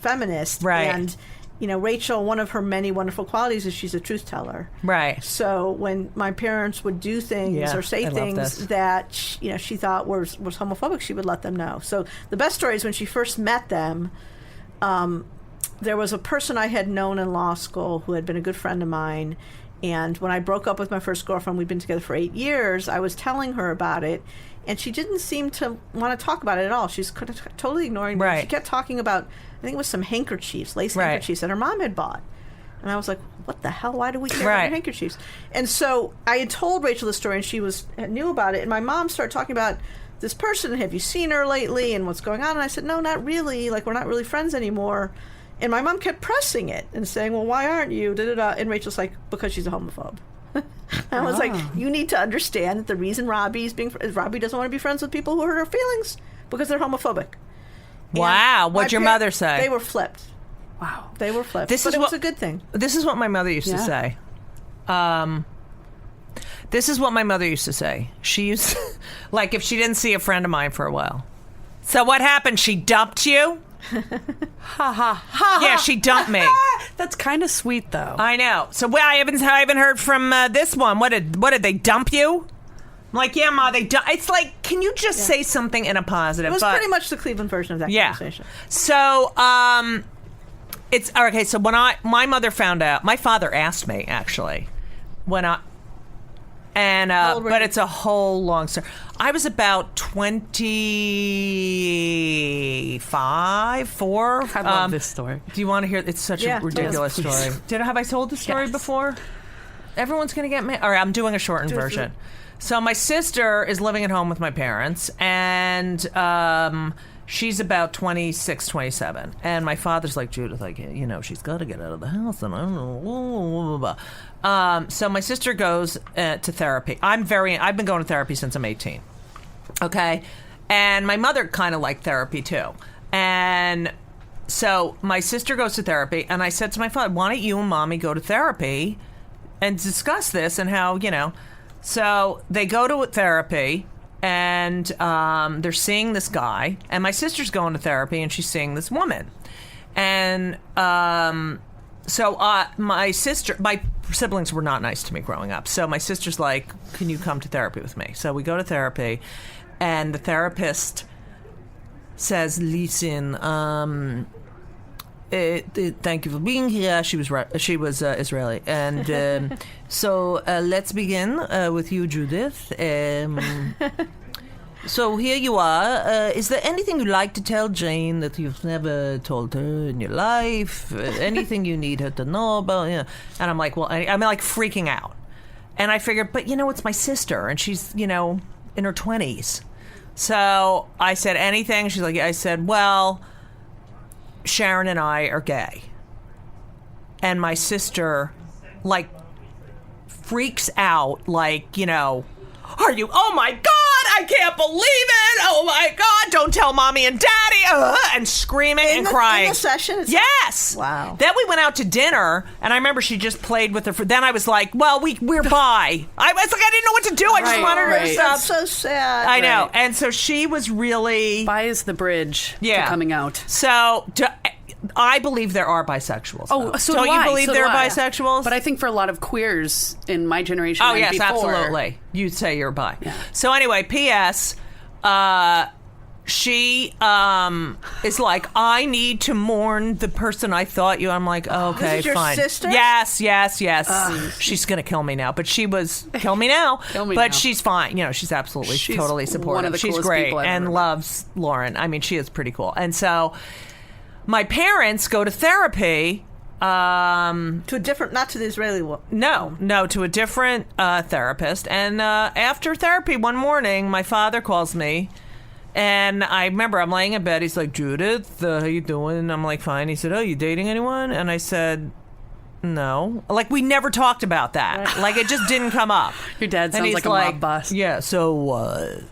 feminist, Right. And Rachel, one of her many wonderful qualities is she's a truth teller. Right. So when my parents would do things Yeah, or say I love things this. that she thought was homophobic, she would let them know. So the best story is when she first met them. There was a person I had known in law school who had been a good friend of mine, and when I broke up with my first girlfriend, we'd been together for 8 years. I was telling her about it, and she didn't seem to want to talk about it at all. She's totally ignoring me. Right. She kept talking about, I think it was some handkerchiefs, lace Right. handkerchiefs that her mom had bought. And I was like, what the hell? Why do we care about Right. your handkerchiefs? And so I had told Rachel the story, and she knew about it. And my mom started talking about this person. Have you seen her lately? And what's going on? And I said, no, not really. Like, we're not really friends anymore. And my mom kept pressing it and saying, well, why aren't you? Da-da-da. And Rachel's like, because she's a homophobe. I was like, you need to understand that the reason Robbie doesn't want to be friends with people who hurt her feelings because they're homophobic. Wow. And What'd my your mother say? They were flipped. Wow. They were flipped. This But is it was what- a good thing. This is what my mother used to say. This is what my mother used to say. She used, like, if she didn't see a friend of mine for a while. So what happened? She dumped you? Ha ha ha. Yeah, she dumped me. That's kind of sweet, though. I know. So I haven't heard from this one. What did they dump you? I'm like, yeah, Ma, they dump. It's like, can you just say something in a positive? It was pretty much the Cleveland version of that conversation. So it's okay. So when my mother found out, my father asked me actually when I. And How old were but you? it's a whole long story. I was about 25, 4. I love this story. Do you want to hear? It's such Yeah, a ridiculous yes, please. story. Have I told the story Yes. before? Everyone's going to get mad. All right, I'm doing a shortened version. So my sister is living at home with my parents, and she's about 26, 27. And my father's like, Judith, like, she's got to get out of the house, and I don't know, blah, blah, blah. So my sister goes to therapy. I've been going to therapy since I'm 18. Okay? And my mother kind of liked therapy too. And so my sister goes to therapy, and I said to my father, why don't you and Mommy go to therapy and discuss this and how, so they go to therapy and they're seeing this guy, and my sister's going to therapy and she's seeing this woman. And so my siblings were not nice to me growing up. So my sister's like, can you come to therapy with me? So we go to therapy, and the therapist says, listen, thank you for being here. She was Israeli. And so let's begin with you, Judith. So here you are. Is there anything you'd like to tell Jane that you've never told her in your life? Anything you need her to know about? Yeah. And I'm like, well, I'm like freaking out. And I figured, but it's my sister, and she's, in her 20s. So I said, anything? She's like, yeah. I said, well, Sharon and I are gay. And my sister, like, freaks out, like, are you? Oh my God, I can't believe it. Oh my God, don't tell mommy and daddy. And screaming and crying. In the session? Yes. Wow. Then we went out to dinner, and I remember she just played with her. Then I was like, well, we're bi. I was like, I didn't know what to do. I just wanted her to stop. That's so sad. I know. And so she was really... Bi is the bridge to coming out. So... I believe there are bisexuals. Oh, so don't do you I. believe So there do are I. bisexuals? But I think for a lot of queers in my generation, oh and yes, before, absolutely. You'd say you're bi. Yeah. So anyway, P.S. She is like, I need to mourn the person I thought you. I'm like, okay, This is your fine. sister? Yes. She's gonna kill me now, but she was kill me now. Kill me but now. she's fine. She's absolutely She's totally supportive. one of the she's coolest great people I've and ever met. loves Lauren. I mean, she is pretty cool. And so my parents go to therapy. To a different, not to the Israeli one. No, to a different therapist. And after therapy one morning, my father calls me, and I remember I'm laying in bed. He's like, Judith, how you doing? And I'm like, fine. He said, oh, you dating anyone? And I said, no. Like, we never talked about that. Right. Like, it just didn't come up. Your dad And sounds he's like a mob boss. Yeah, so,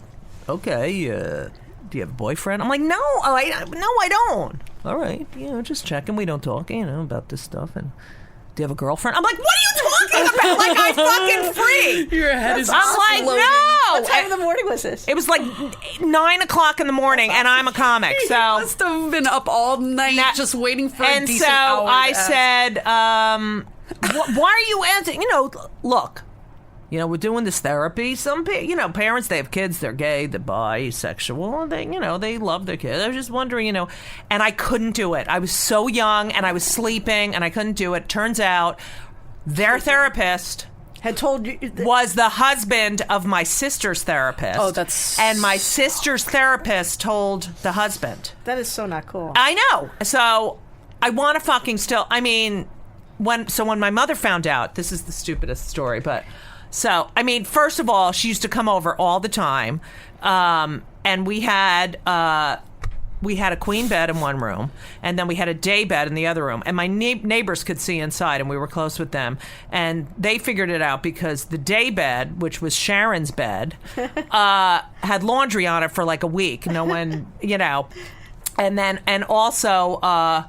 okay, do you have a boyfriend? I'm like, no, I don't. All right, just checking. We don't talk, about this stuff. And do you have a girlfriend? I'm like, what are you talking about? Like, I'm fucking free. Your head is I'm like, exploding. no. What time of the morning was this? It was like 9 o'clock in the morning, and I'm a comic, You so. must have been up all night just waiting for a And decent so hour to I ask. said, why are you answering? Look. We're doing this therapy. Some, parents, they have kids, they're gay, they're bisexual, they love their kids. I was just wondering, and I couldn't do it. I was so young, and I was sleeping, and I couldn't do it. Turns out, their therapist Had told you was the husband of my sister's therapist. Oh, that's... And my sister's therapist told the husband. that is so not cool. I know. So, I want to fucking still, when my mother found out, this is the stupidest story, but... So, first of all, she used to come over all the time, and we had a queen bed in one room, and then we had a day bed in the other room, and my neighbors could see inside, and we were close with them, and they figured it out because the day bed, which was Sharon's bed, had laundry on it for like a week. No one, and also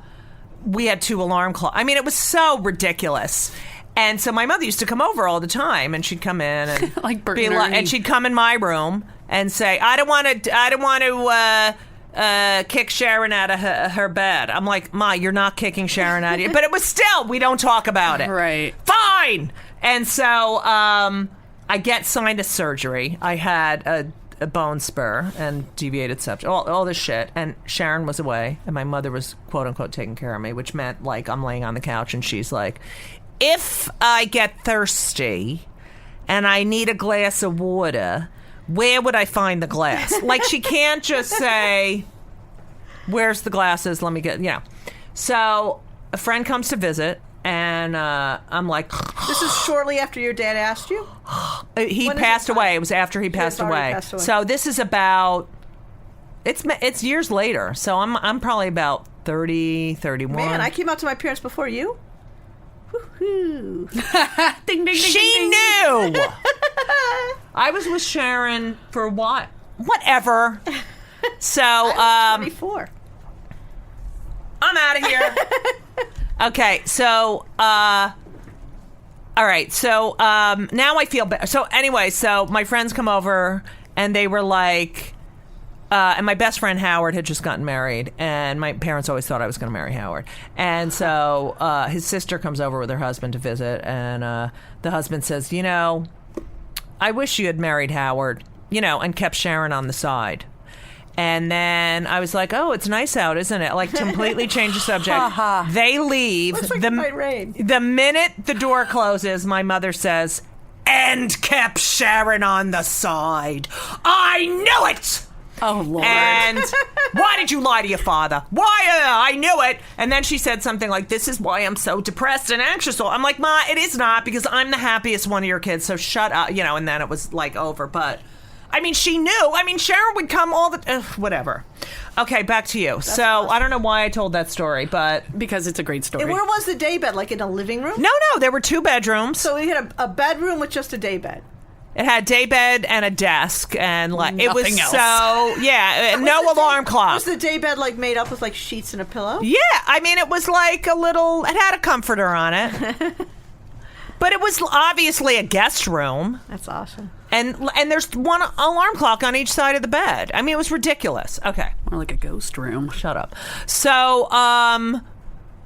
we had 2 alarm clocks. It was so ridiculous. And so my mother used to come over all the time, and she'd come in and Like Bert and Ernie. and she'd come in my room and say, I don't want to kick Sharon out of her bed. I'm like, Ma, you're not kicking Sharon out of it. But it was still, we don't talk about it. Right. Fine. And so I get sinus surgery. I had a bone spur and deviated septum, all this shit. And Sharon was away, and my mother was, quote unquote, taking care of me, which meant like I'm laying on the couch, and she's like, if I get thirsty and I need a glass of water, where would I find the glass? Like, she can't just say, where's the glasses? Let me get, So a friend comes to visit, and I'm like... This is shortly after your dad asked you? He passed away. It was after he passed away. So this is about... It's years later. So I'm probably about 30, 31. Man, I came out to my parents before you? Woohoo. Ding, ding, ding, She ding, ding. knew. I was with Sharon for what? Whatever. So, I was 24. I'm out of here. Okay, so all right. So now I feel bad. So anyway, so my friends come over and they were like, and my best friend Howard had just gotten married, and my parents always thought I was going to marry Howard. And so his sister comes over with her husband to visit, and the husband says, you know, I wish you had married Howard, you know, and kept Sharon on the side. And then I was like, oh, it's nice out, isn't it? Like, completely change the subject. They leave. Looks like it might rain. The minute the door closes, my mother says, and kept Sharon on the side. I knew it! Oh, Lord. And why did you lie to your father? Why? I knew it. And then she said something like, this is why I'm so depressed and anxious. So I'm like, Ma, it is not, because I'm the happiest one of your kids, so shut up. You know, and then it was like over. But, I mean, she knew. I mean, Sharon would come all the... whatever. Okay, back to you. So awesome. I don't know why I told that story, but... Because it's a great story. And where was the daybed? Like in a living room? No, there were 2 bedrooms. So we had a bedroom with just a daybed. It had daybed and a desk, and like it was Nothing else. So no alarm clock. Was the daybed like made up with like sheets and a pillow? Yeah, I mean it was like a little. It had a comforter on it, but it was obviously a guest room. That's awesome. And there's one alarm clock on each side of the bed. I mean it was ridiculous. Okay, More like a ghost room. shut up.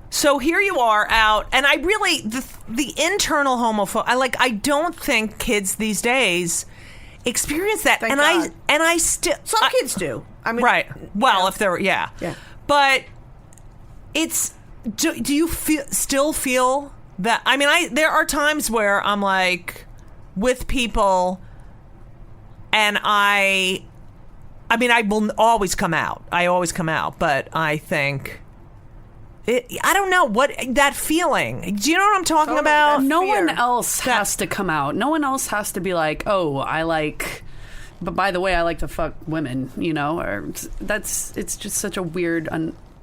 So here you are out, and I really the internal homophobia. I don't think kids these days experience that, Thank and God. I still Some kids do. I mean, right. Well, yeah. if they're Yeah. but it's do you still feel that? I mean, there are times where I'm like with people, and I mean, I will always come out. I always come out, but I think. I don't know what that feeling. Do you know what I'm talking Totally, about? that's No fear. one else has to come out. No one else has to be like, oh, I like... But by the way, I like to fuck women, you know? Or it's just such a weird,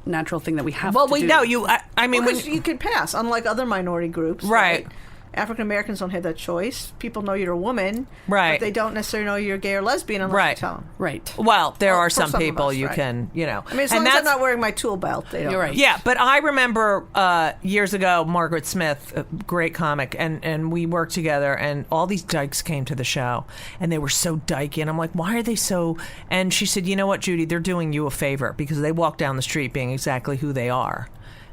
unnatural thing that we have to do. Well, we know you. I mean, Because you can pass, unlike other minority groups. Right. Like, African Americans don't have that choice. People know you're a woman. Right. But they don't necessarily know you're gay or lesbian unless Right. you tell them. Right. well, there Well, are for some some of people us, you right. can, you know. I mean, as and long as I'm that's not wearing my tool belt, they don't. You're right. Yeah, but I remember years ago, Margaret Smith, a great comic, and we worked together, and all these dykes came to the show, and they were so dykey, and I'm like, why are they so... And she said, you know what, Judy, they're doing you a favor, because they walk down the street being exactly who they are,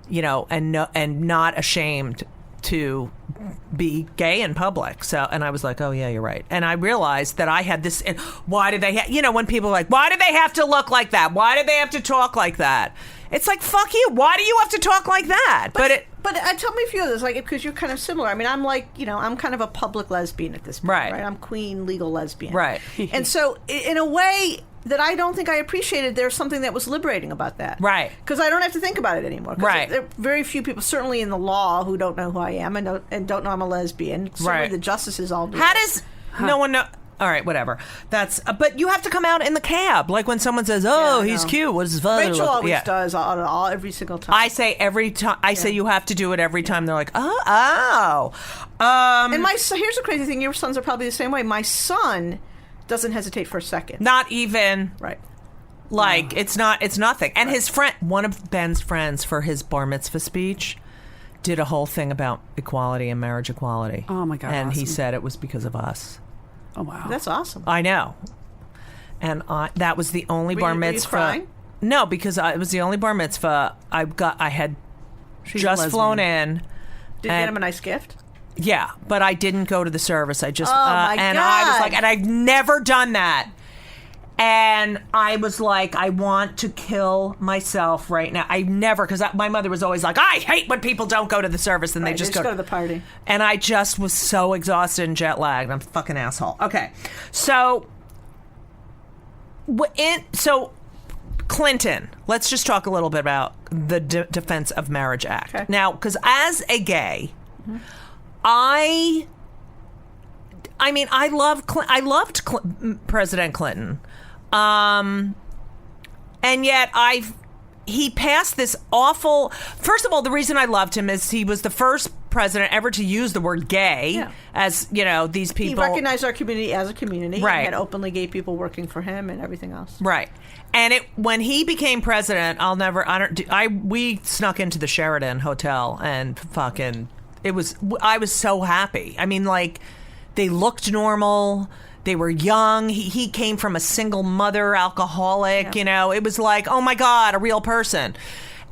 you know, and not ashamed to be gay in public. So, and I was like, oh yeah, you're right. And I realized that I had this, and why do they you know, when people are like, why do they have to look like that? Why do they have to talk like that? It's like, fuck you. Why do you have to talk like that? But tell me a few of those, like, because you're kind of similar. I mean, I'm like, you know, I'm kind of a public lesbian at this point, Right. I'm queen, legal lesbian. Right. And so, in a way that I don't think I appreciated, there's something that was liberating about that. Right. Because I don't have to think about it anymore. 'Cause Right. There are very few people, certainly in the law, who don't know who I am and don't know I'm a lesbian. Certainly Right. the justices all do. how does no one know? All right, whatever. That's but you have to come out in the cab, like when someone says, "Oh, Yeah, I he's know. cute." What does his father Rachel look? always Yeah. does all every single time. I say every time. I say you have to do it every time. They're like, oh. and here's the crazy thing. Your sons are probably the same way. My son doesn't hesitate for a second. Not even. Right. Like it's nothing. And his friend, one of Ben's friends, for his bar mitzvah speech, did a whole thing about equality and marriage equality. Oh, my God, And he awesome. said it was because of us. Oh, wow. That's awesome. I know. And that was the only bar Were you mitzvah. crying? No, because it was the only bar mitzvah I had She's just a flown lesbian. in. Did you get him a nice gift? Yeah, but I didn't go to the service. I just my and I was God. like, and I've never done that. And I was like, I want to kill myself right now. I never, because my mother was always like, I hate when people don't go to the service and Right, they just go to the party. And I just was so exhausted and jet lagged. I'm a fucking asshole. Okay, so Clinton. Let's just talk a little bit about the Defense of Marriage Act. Okay. Now, because as a gay, I mean, I loved President Clinton, and yet he passed this awful. First of all, the reason I loved him is he was the first president ever to use the word gay, Yeah. as you know, these He people recognized our community as a community. Right. He had openly gay people working for him and everything else. Right. And when he became president, we snuck into the Sheraton Hotel and fucking I was so happy. I mean, like, they looked normal. They were young. He came from a single mother, alcoholic, you know. It was like, oh my God, a real person.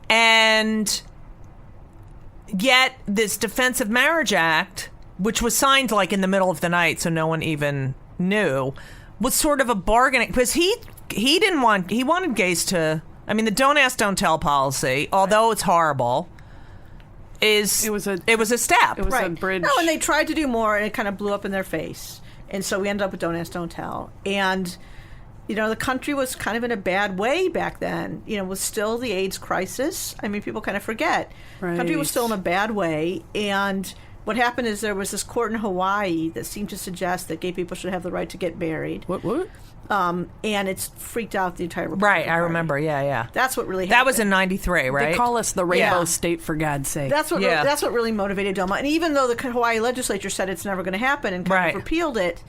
And yet this Defense of Marriage Act, which was signed like in the middle of the night, so no one even knew, was sort of a bargaining, because he wanted gays to, I mean, the don't ask, don't tell policy, although it's horrible, it was a step. It was a bridge. No, and they tried to do more, and it kind of blew up in their face. And so we ended up with Don't Ask, Don't Tell. And, you know, the country was kind of in a bad way back then. You know, it was still the AIDS crisis. I mean, people kind of forget. Right. The country was still in a bad way. And what happened is there was this court in Hawaii that seemed to suggest that gay people should have the right to get married. What? And it's freaked out the entire Republican Right, I Party. remember, yeah. That's what really happened. That was in 93, right? They call us the Rainbow State, for God's sake. That's what really motivated DOMA. And even though the Hawaii legislature said it's never going to happen and kind of repealed it,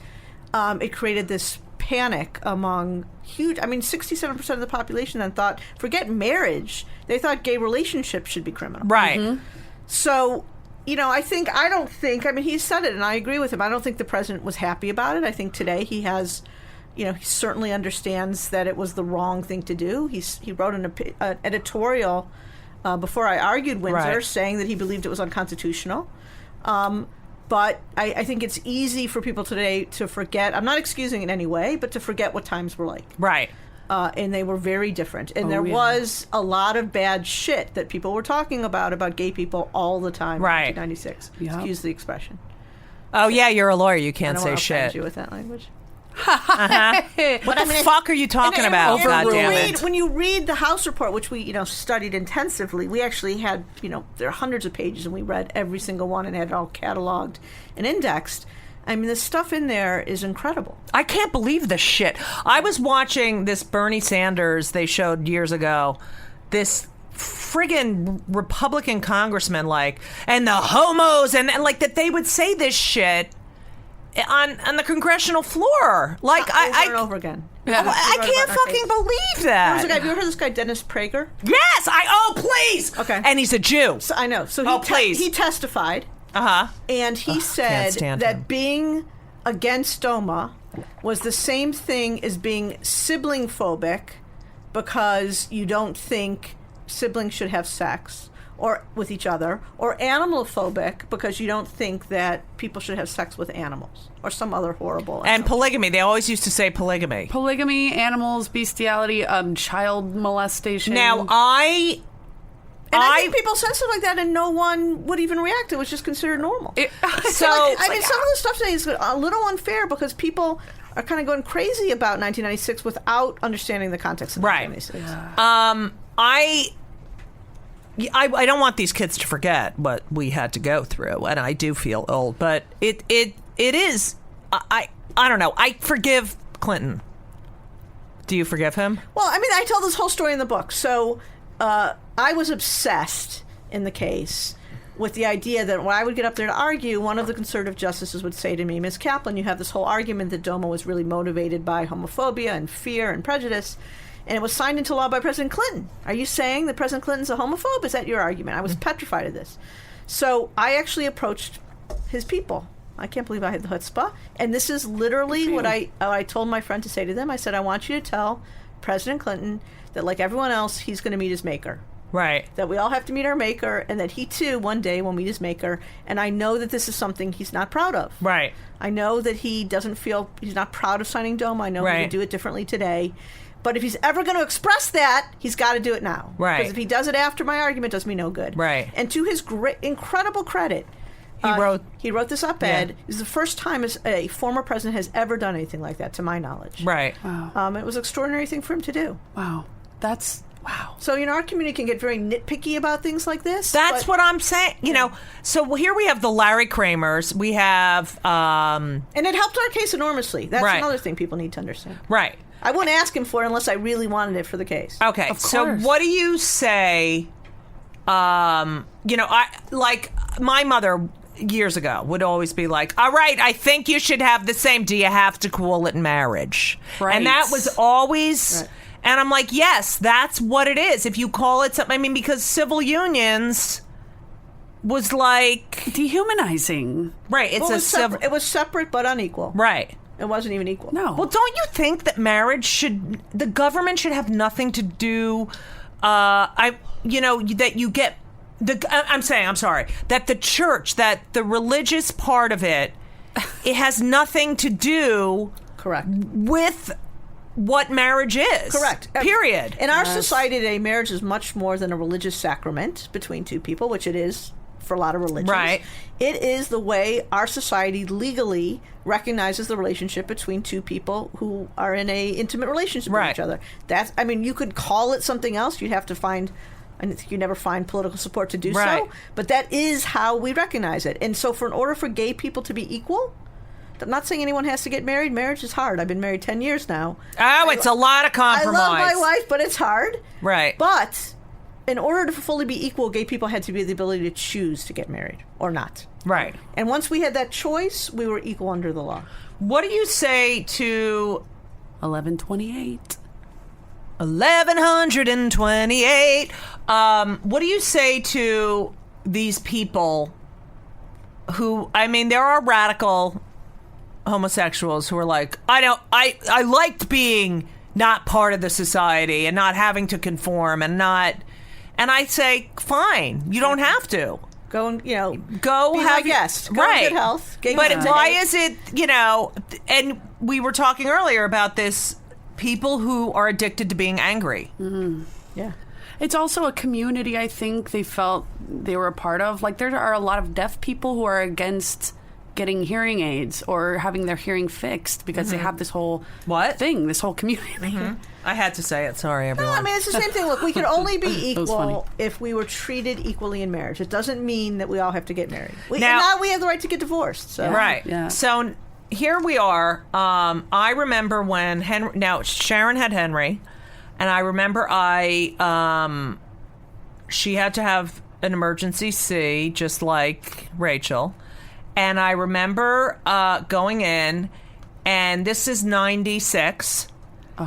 it created this panic among 67% of the population then thought, forget marriage, they thought gay relationships should be criminal. Right. Mm-hmm. So, you know, I mean, he said it, and I agree with him. I don't think the president was happy about it. I think today he has... You know, he certainly understands that it was the wrong thing to do. He wrote an editorial before I argued Windsor saying that he believed it was unconstitutional. But I think it's easy for people today to forget. I'm not excusing it in any way, but to forget what times were like. Right. And they were very different. And there was a lot of bad shit that people were talking about gay people all the time in 1996. Yep. Excuse the expression. Oh, yeah, you're a lawyer. You can't I don't say want to offend shit. you with that language. What the fuck are you talking about? And God damn it. when you read the House report, which we studied intensively, we actually had there are hundreds of pages, and we read every single one and had it all cataloged and indexed. I mean, the stuff in there is incredible. I can't believe this shit. I was watching this Bernie Sanders they showed years ago. This friggin' Republican congressman, and the homos, and like that they would say this shit on the congressional floor, over and over again. I can't fucking believe that. Have you ever heard this guy Dennis Prager? Yes, please. Okay, and he's a Jew. So, I know. So he testified. And he said that being against DOMA was the same thing as being sibling phobic, because you don't think siblings should have sex or with each other, or animal phobic because you don't think that people should have sex with animals or some other horrible and polygamy. They always used to say polygamy, animals, bestiality, child molestation. Now I think people said stuff like that and no one would even react. It was just considered normal. Some of the stuff today is a little unfair because people are kind of going crazy about 1996 without understanding the context of 1996. I don't want these kids to forget what we had to go through, and I do feel old, but it is. I don't know. I forgive Clinton. Do you forgive him? Well, I mean, I tell this whole story in the book. So I was obsessed in the case with the idea that when I would get up there to argue, one of the conservative justices would say to me, Ms. Kaplan, you have this whole argument that DOMA was really motivated by homophobia and fear and prejudice. And it was signed into law by President Clinton. Are you saying that President Clinton's a homophobe? Is that your argument? I was petrified of this. So I actually approached his people. I can't believe I had the chutzpah. And this is literally what I told my friend to say to them. I said, I want you to tell President Clinton that, like everyone else, he's going to meet his maker. Right. That we all have to meet our maker, and that he, too, one day will meet his maker. And I know that this is something he's not proud of. Right. I know that he doesn't feel, he's not proud of signing DOMA. I know he would do it differently today. But if he's ever going to express that, he's got to do it now. Right. Because if he does it after my argument, it does me no good. Right. And to his incredible credit, he wrote this op-ed. Yeah. It's the first time a former president has ever done anything like that, to my knowledge. Right. Wow. It was an extraordinary thing for him to do. Wow. Wow. So, our community can get very nitpicky about things like this. That's what I'm saying. So here we have the Larry Kramers. We have... and it helped our case enormously. That's another thing people need to understand. Right. I wouldn't ask him for it unless I really wanted it for the case. Okay. So what do you say... I like my mother years ago would always be like, all right, I think you should have the same. Do you have to call it marriage? Right. And that was always... Right. And I'm like, yes, that's what it is. If you call it something, because civil unions was like dehumanizing. right. It's Well, a civil it was separate but unequal. right. It wasn't even equal. No. Well, don't you think that the government should have nothing to do? I'm sorry, that the church, that the religious part of it, it has nothing to do Correct. with what marriage is. Correct. Period. In our society today, marriage is much more than a religious sacrament between two people, which it is for a lot of religions. Right. It is the way our society legally recognizes the relationship between two people who are in a intimate relationship with Right. each other. You could call it something else. You'd have to find, I think you never find political support to do Right. so. But that is how we recognize it. And so in order for gay people to be equal, I'm not saying anyone has to get married. Marriage is hard. I've been married 10 years now. Oh, it's a lot of I compromise. love my wife, but it's hard. Right. But in order to fully be equal, gay people had to be the ability to choose to get married or not. Right. And once we had that choice, we were equal under the law. What do you say to 1128. 1128? What do you say to these people who, I mean, there are radical homosexuals who are like, I liked being not part of the society and not having to conform and I say, fine, you don't have to. Go and, Go be have my guest. Go right. in good health. Get But good why health. is it, and we were talking earlier about this, people who are addicted to being angry. Yeah. It's also a community I think they felt they were a part of. Like, there are a lot of deaf people who are against getting hearing aids or having their hearing fixed because they have this whole thing, this whole community. I had to say it. Sorry, everyone. No, I mean, it's the same thing. Look, we could only be was funny. equal if we were treated equally in marriage. It doesn't mean that we all have to get married. Now- now we have the right to get divorced. So. Right. Yeah. So here we are. I remember when Sharon had Henry, and I remember she had to have an emergency C, just like Rachel. And I remember going in, and this is 96.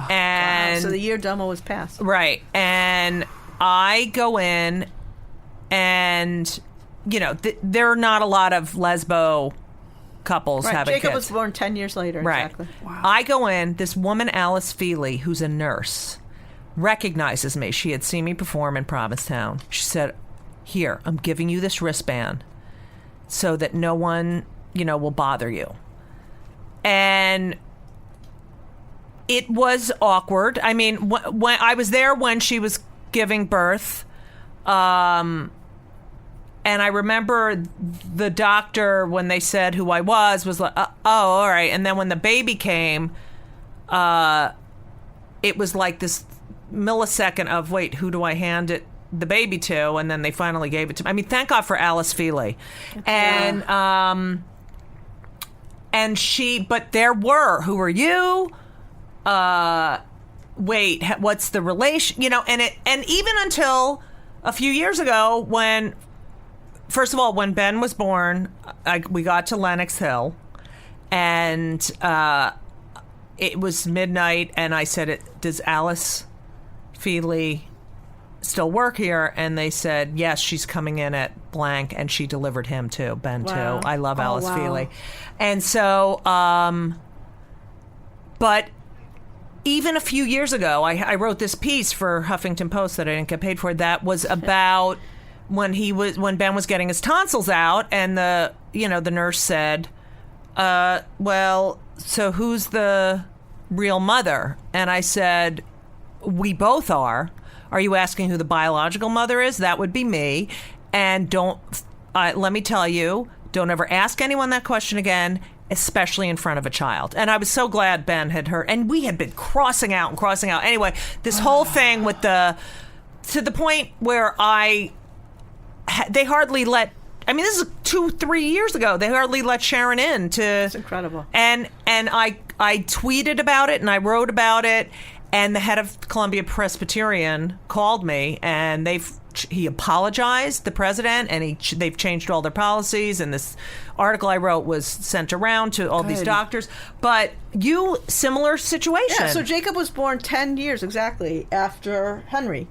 And So the year Domo was passed. right. And I go in, and, there are not a lot of lesbo couples Right. having Jacob kids. was born 10 years later. Right. Exactly. I go in, this woman, Alice Feely, who's a nurse, recognizes me. She had seen me perform in Provincetown. She said, here, I'm giving you this wristband so that no one, will bother you. And it was awkward. I mean, when I was there when she was giving birth, and I remember the doctor, when they said who I was like, oh, all right. And then when the baby came, it was like this millisecond of, wait, who do I hand the baby to? And then they finally gave it to me. I mean, thank God for Alice Feely. And but there were, who are you? Wait, what's the relation? And even until a few years ago, when, first of all, when Ben was born, we got to Lenox Hill, and it was midnight, and I said, does Alice Feely still work here? And they said, yes, she's coming in at blank, and she delivered him too, Ben Wow. too. I love Oh, Alice wow. Feely. And so, but even a few years ago, I wrote this piece for Huffington Post that I didn't get paid for. That was about when Ben was getting his tonsils out, and the nurse said, well, so who's the real mother? And I said, we both are. Are you asking who the biological mother is? That would be me. And let me tell you, don't ever ask anyone that question again, especially in front of a child. And I was so glad Ben had heard. And we had been crossing out. Anyway, this whole thing to the point where they hardly let, I mean, this is 2-3 years ago. They hardly let Sharon in to. That's incredible. And I tweeted about it, and I wrote about it, and the head of Columbia Presbyterian called me, and he apologized, the president, and they've changed all their policies, and this article I wrote was sent around to all these doctors. But similar situation. Yeah, so Jacob was born 10 years exactly after Henry.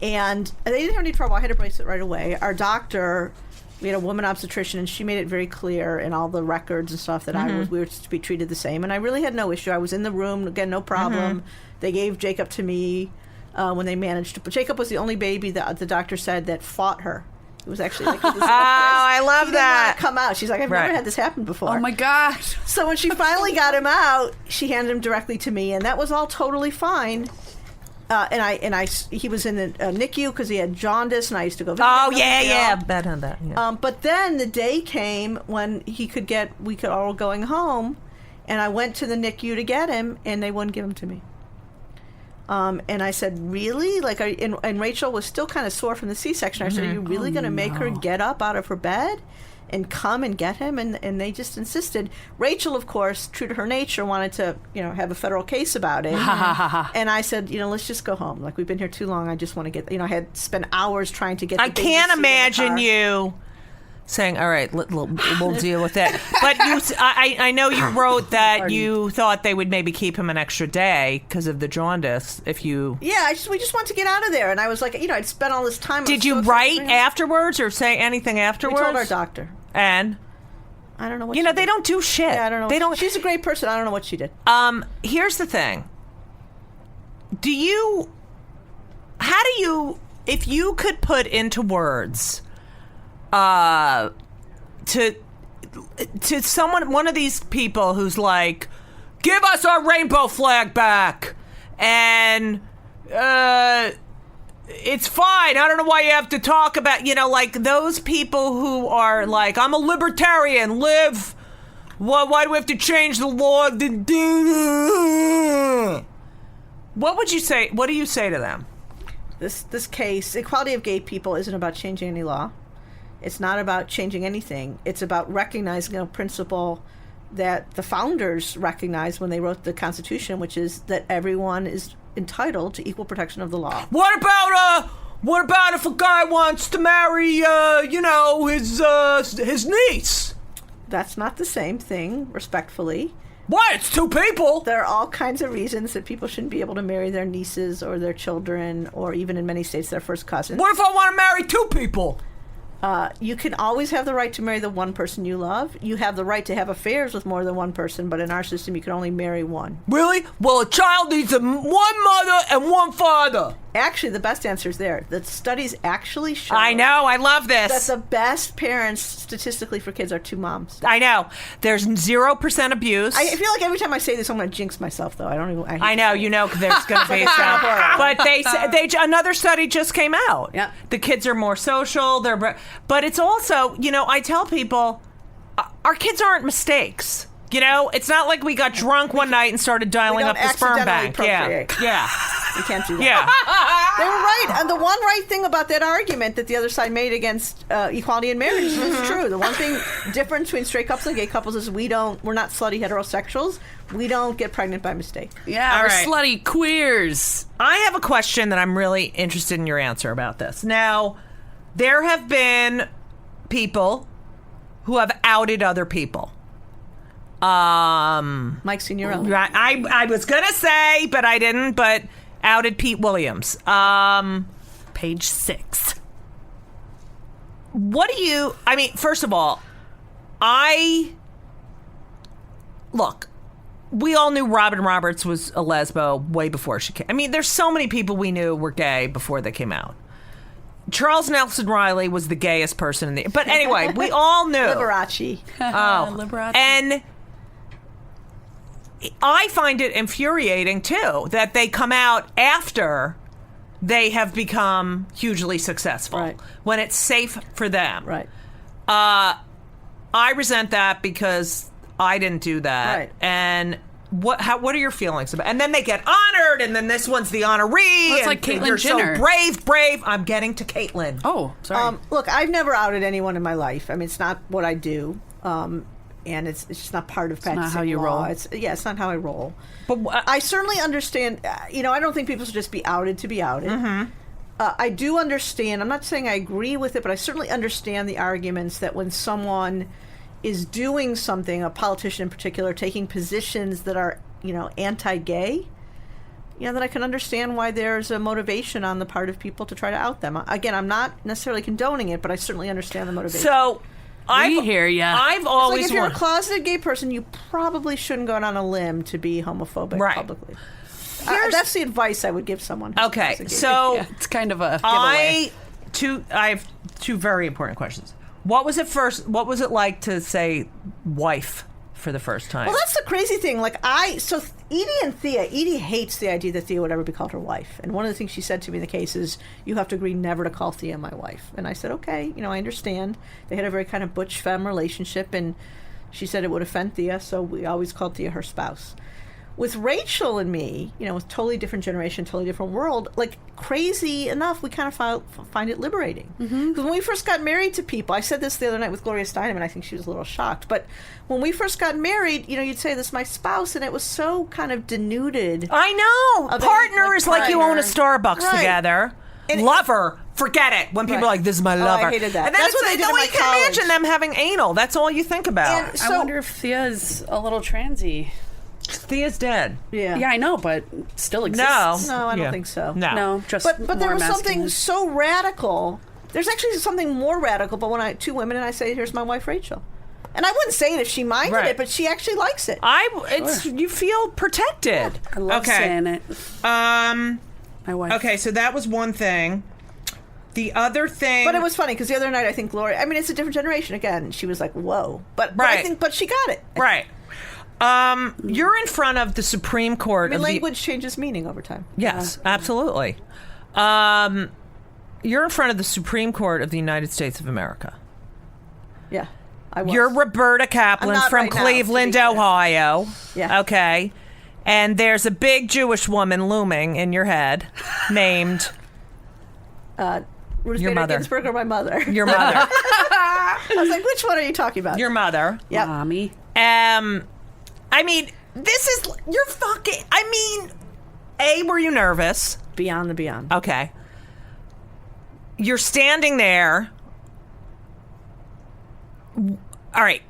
And they didn't have any trouble. I had a bracelet right away. Our doctor We had a woman obstetrician, and she made it very clear in all the records and stuff that we were to be treated the same. And I really had no issue. I was in the room, again, no problem. They gave Jacob to me when they managed to. But Jacob was the only baby that the doctor said that fought her. It was actually like this. I love he that. Didn't want to come out. She's like, I've never had this happen before. Oh my gosh. So when she finally got him out, she handed him directly to me, and that was all totally fine. He was in the NICU because he had jaundice, and I used to go visit him. Oh yeah. Bet on that. Yeah. But then the day came when we could all going home, and I went to the NICU to get him, and they wouldn't give him to me. And I said, really? And Rachel was still kind of sore from the C-section. I said, are you really going to make her get up out of her bed and come and get him? And they just insisted. Rachel, of course, true to her nature, wanted to, have a federal case about it. And I said, let's just go home. Like, we've been here too long. I just want to get, I had spent hours trying to get the I can't imagine you saying, all right, we'll deal with it. But I know you wrote that you thought they would maybe keep him an extra day because of the jaundice. Yeah, we just want to get out of there. And I was like, I'd spent all this time. Did you write afterwards or say anything afterwards? We told our doctor. And? I don't know what she did. They don't do shit. Yeah, I don't know. She's a great person. I don't know what she did. Here's the thing. If you could put into words to someone, one of these people who's like, give us our rainbow flag back, and it's fine, I don't know why you have to talk about, like those people who are like, I'm a libertarian, why do we have to change the law? What would you say? What do you say to them? This case, equality of gay people isn't about changing any law. It's not about changing anything. It's about recognizing a principle that the founders recognized when they wrote the Constitution, which is that everyone is entitled to equal protection of the law. What about if a guy wants to marry, his niece? That's not the same thing, respectfully. Why? It's two people. There are all kinds of reasons that people shouldn't be able to marry their nieces or their children, or even in many states, their first cousins. What if I want to marry two people? You can always have the right to marry the one person you love. You have the right to have affairs with more than one person, but in our system, you can only marry one. Really? Well, a child needs one mother and one father. Actually, the best answer is there. The studies actually show... I know, I love this. ...that the best parents, statistically, for kids are two moms. I know. There's 0% abuse. I feel like every time I say this, I'm going to jinx myself, though. I don't even... I know, there's going to be some. But another study just came out. Yeah. The kids are more social. But it's also, I tell people, our kids aren't mistakes. It's not like we got drunk one night and started dialing up the sperm bank. Procreate. Yeah. You can't do that. Yeah. They were right. And the one right thing about that argument that the other side made against equality in marriage is true. The one thing different between straight couples and gay couples is we're not slutty heterosexuals. We don't get pregnant by mistake. Yeah, we're slutty queers. I have a question that I'm really interested in your answer about this. Now, there have been people who have outed other people. Mike Signorelli. I was going to say, but I didn't, but outed Pete Williams. Page 6. First of all, look, we all knew Robin Roberts was a lesbo way before she came. There's so many people we knew were gay before they came out. Charles Nelson Riley was the gayest person but anyway, we all knew. Liberace. Liberace. And I find it infuriating, too, that they come out after they have become hugely successful. Right. When it's safe for them. Right. I resent that because I didn't do that. Right. And what are your feelings about it? And then they get honored, and then this one's the honoree. Well, it's like Caitlyn Jenner. So brave. I'm getting to Caitlyn. Oh, sorry. Look, I've never outed anyone in my life. It's not what I do. And it's just not part of practicing not how you law. roll. It's not how I roll. But I certainly understand. I don't think people should just be outed to be outed. Mm-hmm. I do understand. I'm not saying I agree with it, but I certainly understand the arguments that when someone is doing something, a politician in particular, taking positions that are, anti-gay, that I can understand why there's a motivation on the part of people to try to out them. Again, I'm not necessarily condoning it, but I certainly understand the motivation. So, We hear ya. I've always Like if you're a wanted. closeted gay person, you probably shouldn't go out on a limb to be homophobic Right. publicly. That's the advice I would give someone. who's Okay, closeted gay. so Yeah, it's kind of a giveaway. I have two very important questions. What was it like to say wife for the first time? Well, that's the crazy thing. So Edie and Thea, Edie hates the idea that Thea would ever be called her wife. And one of the things she said to me in the case is, you have to agree never to call Thea my wife. And I said, okay, I understand. They had a very kind of butch femme relationship, and she said it would offend Thea, so we always called Thea her spouse. With Rachel and me, with totally different generation, totally different world, crazy enough, we kind of find it liberating. Because when we first got married to people, I said this the other night with Gloria Steinem, and I think she was a little shocked, but when we first got married, you'd say, this is my spouse, and it was so kind of denuded. I know. Of Partner is like you own a Starbucks Right. together. And Lover, forget it. When people are like, this is my lover. I hated that. And then That's what they did in my you can college. imagine them having anal. That's all you think about. And I wonder if Thea's a little transy. Thea's dead. Yeah. Yeah, I know, but still No. exists. No, I don't Yeah. think so. No. Just But there more was masculine. something so radical. There's actually something more radical, but when two women and I say, here's my wife, Rachel. And I wouldn't say it if she minded Right. it, but she actually likes it. You feel protected. I love saying it. My wife. Okay, so that was one thing. The other thing, But it was funny because the other night I think Gloria, it's a different generation again. She was like, whoa. But Right. but she got it. right. You're in front of the Supreme Court. of the- Language changes meaning over time. Yes, absolutely. You're in front of the Supreme Court of the United States of America. Yeah. I was. You're Roberta I'm Kaplan not from right now, to Cleveland, be fair. Ohio. Yeah. Okay. And there's a big Jewish woman looming in your head named Ruth your Bader mother. Ginsburg or my mother. your mother. I was like, which one are you talking about? Your mother. Yep. Mommy. This is, you're fucking, were you nervous? Beyond the beyond. Okay. You're standing there. All right.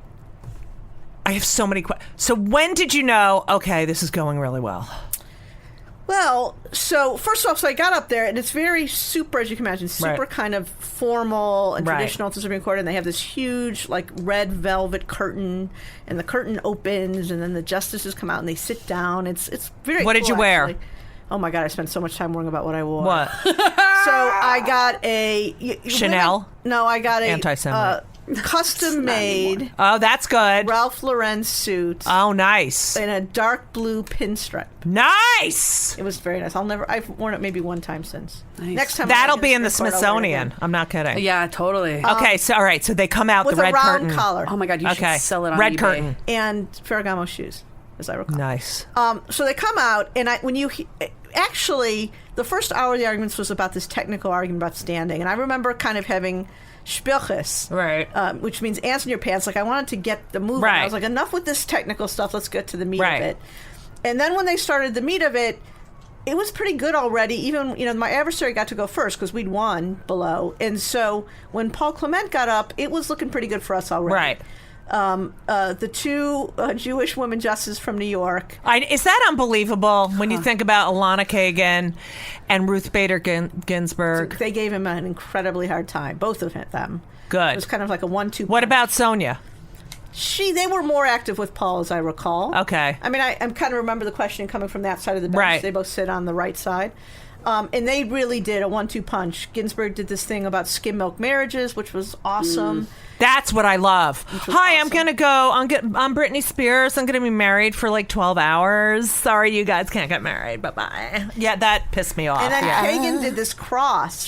I have so many questions. So when did you know, okay, this is going really well? Well, so first off, I got up there, and it's very super, as you can imagine, super Right. kind of formal and Right. traditional at the Supreme Court, and they have this huge, red velvet curtain, and the curtain opens, and then the justices come out, and they sit down. It's very What did cool, you wear? actually. Oh, my God, I spent so much time worrying about what I wore. What? So I got a... Chanel? No, I got a... Anti-Semite. Custom-made Oh, that's good. Ralph Lauren suit Oh, nice. in a dark blue pinstripe. Nice. It was very nice. I've worn it maybe one time since. Nice. Next time That'll I be in the Supreme Court, I'll wear it Smithsonian. again. I'm not kidding. Yeah, totally. Okay, so all right, so they come out With the red a round curtain. collar Oh my God, you Okay. should sell it on Red eBay. curtain. and Ferragamo shoes, as I recall. Nice. So they come out, and actually, the first hour of the arguments was about this technical argument about standing, and I remember kind of having Spielches, Right. which means ants in your pants. I wanted to get the move. Right. I was like, enough with this technical stuff. Let's get to the meat Right. of it. And then when they started the meat of it, it was pretty good already. Even, my adversary got to go first because we'd won below. And so when Paul Clement got up, it was looking pretty good for us already. Right. The two Jewish women justices from New York. Is that unbelievable when you think about Alana Kagan and Ruth Bader Ginsburg? They gave him an incredibly hard time, both of them. Good. It was kind of like a 1-2. What about Sonia? They were more active with Paul, as I recall. Okay. I'm kind of remember the questioning coming from that side of the bench. Right. They both sit on the right side. And they really did a 1-2 punch. Ginsburg did this thing about skim milk marriages, which was awesome. That's what I love. was Hi, I'm awesome. going to go. I'm Britney Spears. I'm going to be married for 12 hours. Sorry, you guys can't get married. Bye-bye. Yeah, that pissed me off. And then yeah. Kagan did this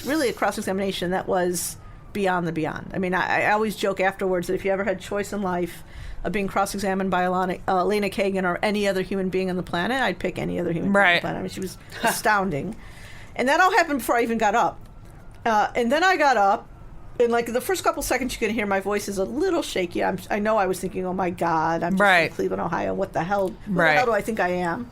really a cross-examination that was beyond the beyond. I always joke afterwards that if you ever had choice in life of being cross-examined by Elena Kagan or any other human being on the planet, I'd pick any other human being on the Right. planet. She was astounding. And that all happened before I even got up. And then I got up, and the first couple seconds you can hear my voice is a little shaky. I know I was thinking, oh my God, I'm just Right. in Cleveland, Ohio. What the hell? Who Right. the hell do I think I am?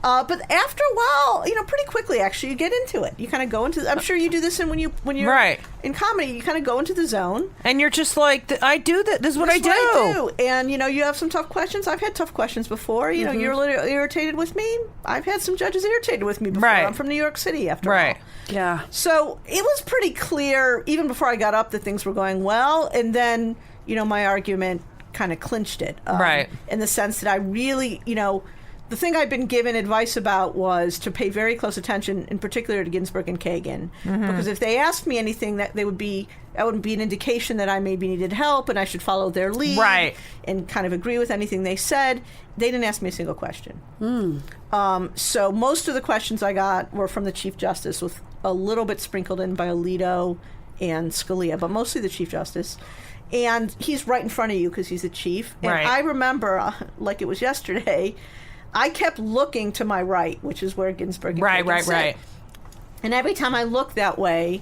But after a while, pretty quickly, actually, you get into it. You kind of go into. I'm sure you do this, when you're right. in comedy, you kind of go into the zone, and you're just like, I do that. This is what I do. And you have some tough questions. I've had tough questions before. You're a little irritated with me. I've had some judges irritated with me before. Right. I'm from New York City, after all. Yeah. So it was pretty clear, even before I got up, that things were going well. And then, my argument kind of clinched it. Right. In the sense that I really, the thing I'd been given advice about was to pay very close attention, in particular to Ginsburg and Kagan, because if they asked me anything, that would be an indication that I maybe needed help and I should follow their lead, right, and kind of agree with anything they said. They didn't ask me a single question. So most of the questions I got were from the Chief Justice, with a little bit sprinkled in by Alito and Scalia, but mostly the Chief Justice. And he's right in front of you because he's the chief. And I remember, like it was yesterday, I kept looking to my right, which is where Ginsburg and Kagan sit. Right. And every time I looked that way,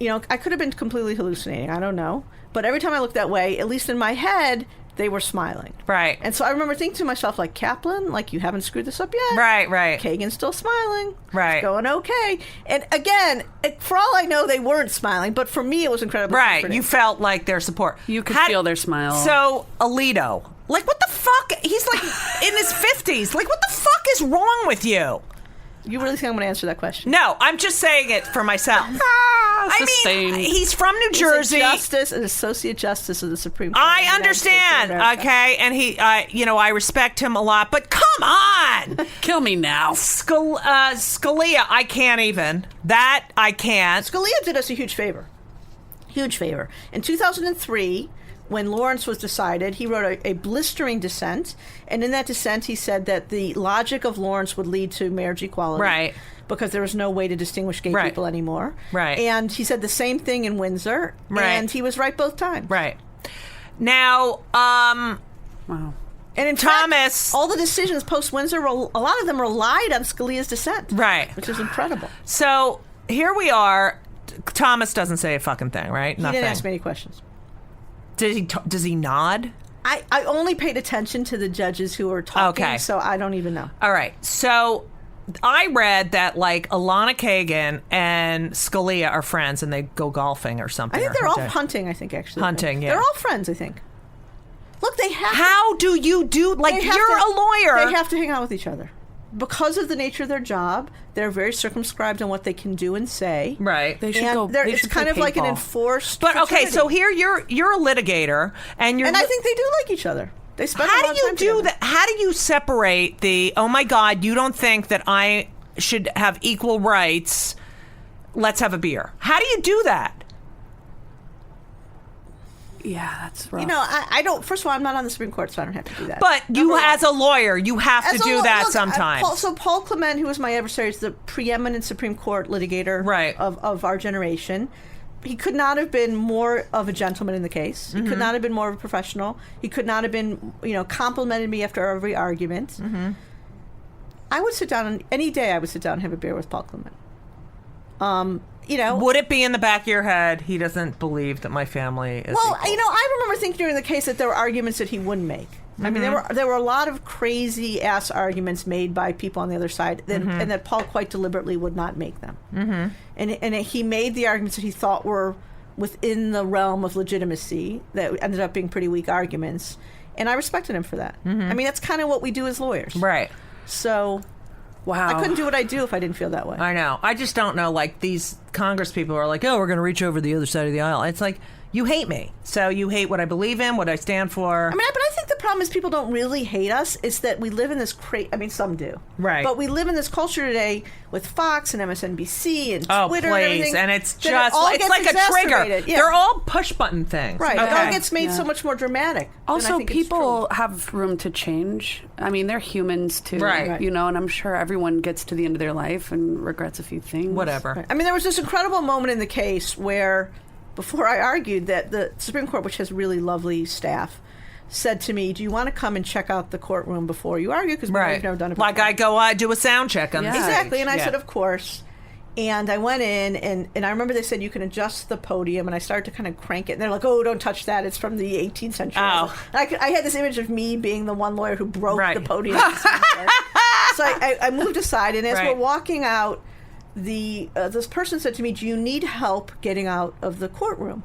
I could have been completely hallucinating. I don't know. But every time I looked that way, at least in my head, they were smiling. Right. And so I remember thinking to myself, like, Kaplan, like, you haven't screwed this up yet. Right. Kagan's still smiling. Right. It's going okay. And again, for all I know, they weren't smiling, but for me, it was incredibly comforting. You felt like their support. You could feel their smile. So, Alito, like, what the fuck? He's like in his 50s. Like, what the fuck is wrong with you? You really think I'm going to answer that question? No, I'm just saying it for myself. He's from New Jersey. He's an associate justice of the Supreme Court. I understand, okay? And he, I respect him a lot, but come on! Kill me now. Scalia, I can't even. That, I can't. Scalia did us a huge favor. Huge favor. In 2003... when Lawrence was decided, he wrote a blistering dissent, and in that dissent he said that the logic of Lawrence would lead to marriage equality. Right. Because there was no way to distinguish gay people anymore. Right. And he said the same thing in Windsor, and he was right both times. Right. Now, wow. And in Thomas... fact, all the decisions post-Windsor, a lot of them relied on Scalia's dissent. Right. Which is incredible. So, here we are. Thomas doesn't say a fucking thing, right? He didn't ask me any questions. Does he nod? I only paid attention to the judges who were talking, so I don't even know. All right. So I read that, like, Alana Kagan and Scalia are friends and they go golfing or something. I think they're all hunting, actually. Hunting, yeah. They're all friends, I think. Look, they have How do you do... Like, you're a lawyer. They have to hang out with each other. Because of the nature of their job, they're very circumscribed on what they can do and say. Right. They should go. It's kind of like an enforced. But okay, fraternity. so here you're a litigator, and you're. And I think they do like each other. They spend. How a lot do you of time do together. that? How do you separate the? Oh my God! You don't think that I should have equal rights? Let's have a beer. How do you do that? Yeah, that's rough. I don't. First of all, I'm not on the Supreme Court, so I don't have to do that. But you, as a lawyer, you have to do that sometimes. Paul Clement, who was my adversary, is the preeminent Supreme Court litigator of our generation. He could not have been more of a gentleman in the case. He could not have been more of a professional. He could not have been, complimented me after every argument. I would sit down any day. I would sit down and have a beer with Paul Clement. Would it be in the back of your head, he doesn't believe that my family is Well, equal? I remember thinking during the case that there were arguments that he wouldn't make. I mean, there were a lot of crazy-ass arguments made by people on the other side, and that Paul quite deliberately would not make them. And he made the arguments that he thought were within the realm of legitimacy that ended up being pretty weak arguments, and I respected him for that. I mean, that's kind of what we do as lawyers. Right. So... Wow. I couldn't do what I do if I didn't feel that way. I know. I just don't know, like, these Congress people are like, oh, we're going to reach over the other side of the aisle. It's like, you hate me. So you hate what I believe in, what I stand for. I mean, but I think the problem is people don't really hate us. It's that we live in this some do. Right. But we live in this culture today with Fox and MSNBC and Twitter and everything. And it's just, it's like a trigger. Yeah. They're all push button things. Right. Okay. It all gets made so much more dramatic. Also, people have room to change. I mean, they're humans too. Right. And I'm sure everyone gets to the end of their life and regrets a few things. Whatever. Right. I mean, there was this incredible moment in the case where, before I argued, that the Supreme Court, which has really lovely staff, said to me, do you want to come and check out the courtroom before you argue? Because we've never done it before. Like I go do a sound check on the stage. Exactly. And I said, of course. And I went in, and I remember they said you can adjust the podium, and I started to kind of crank it. And they're like, oh, don't touch that. It's from the 18th century. Oh. I had this image of me being the one lawyer who broke the podium. So I moved aside, and as Right. we're walking out, this person said to me, "Do you need help getting out of the courtroom?"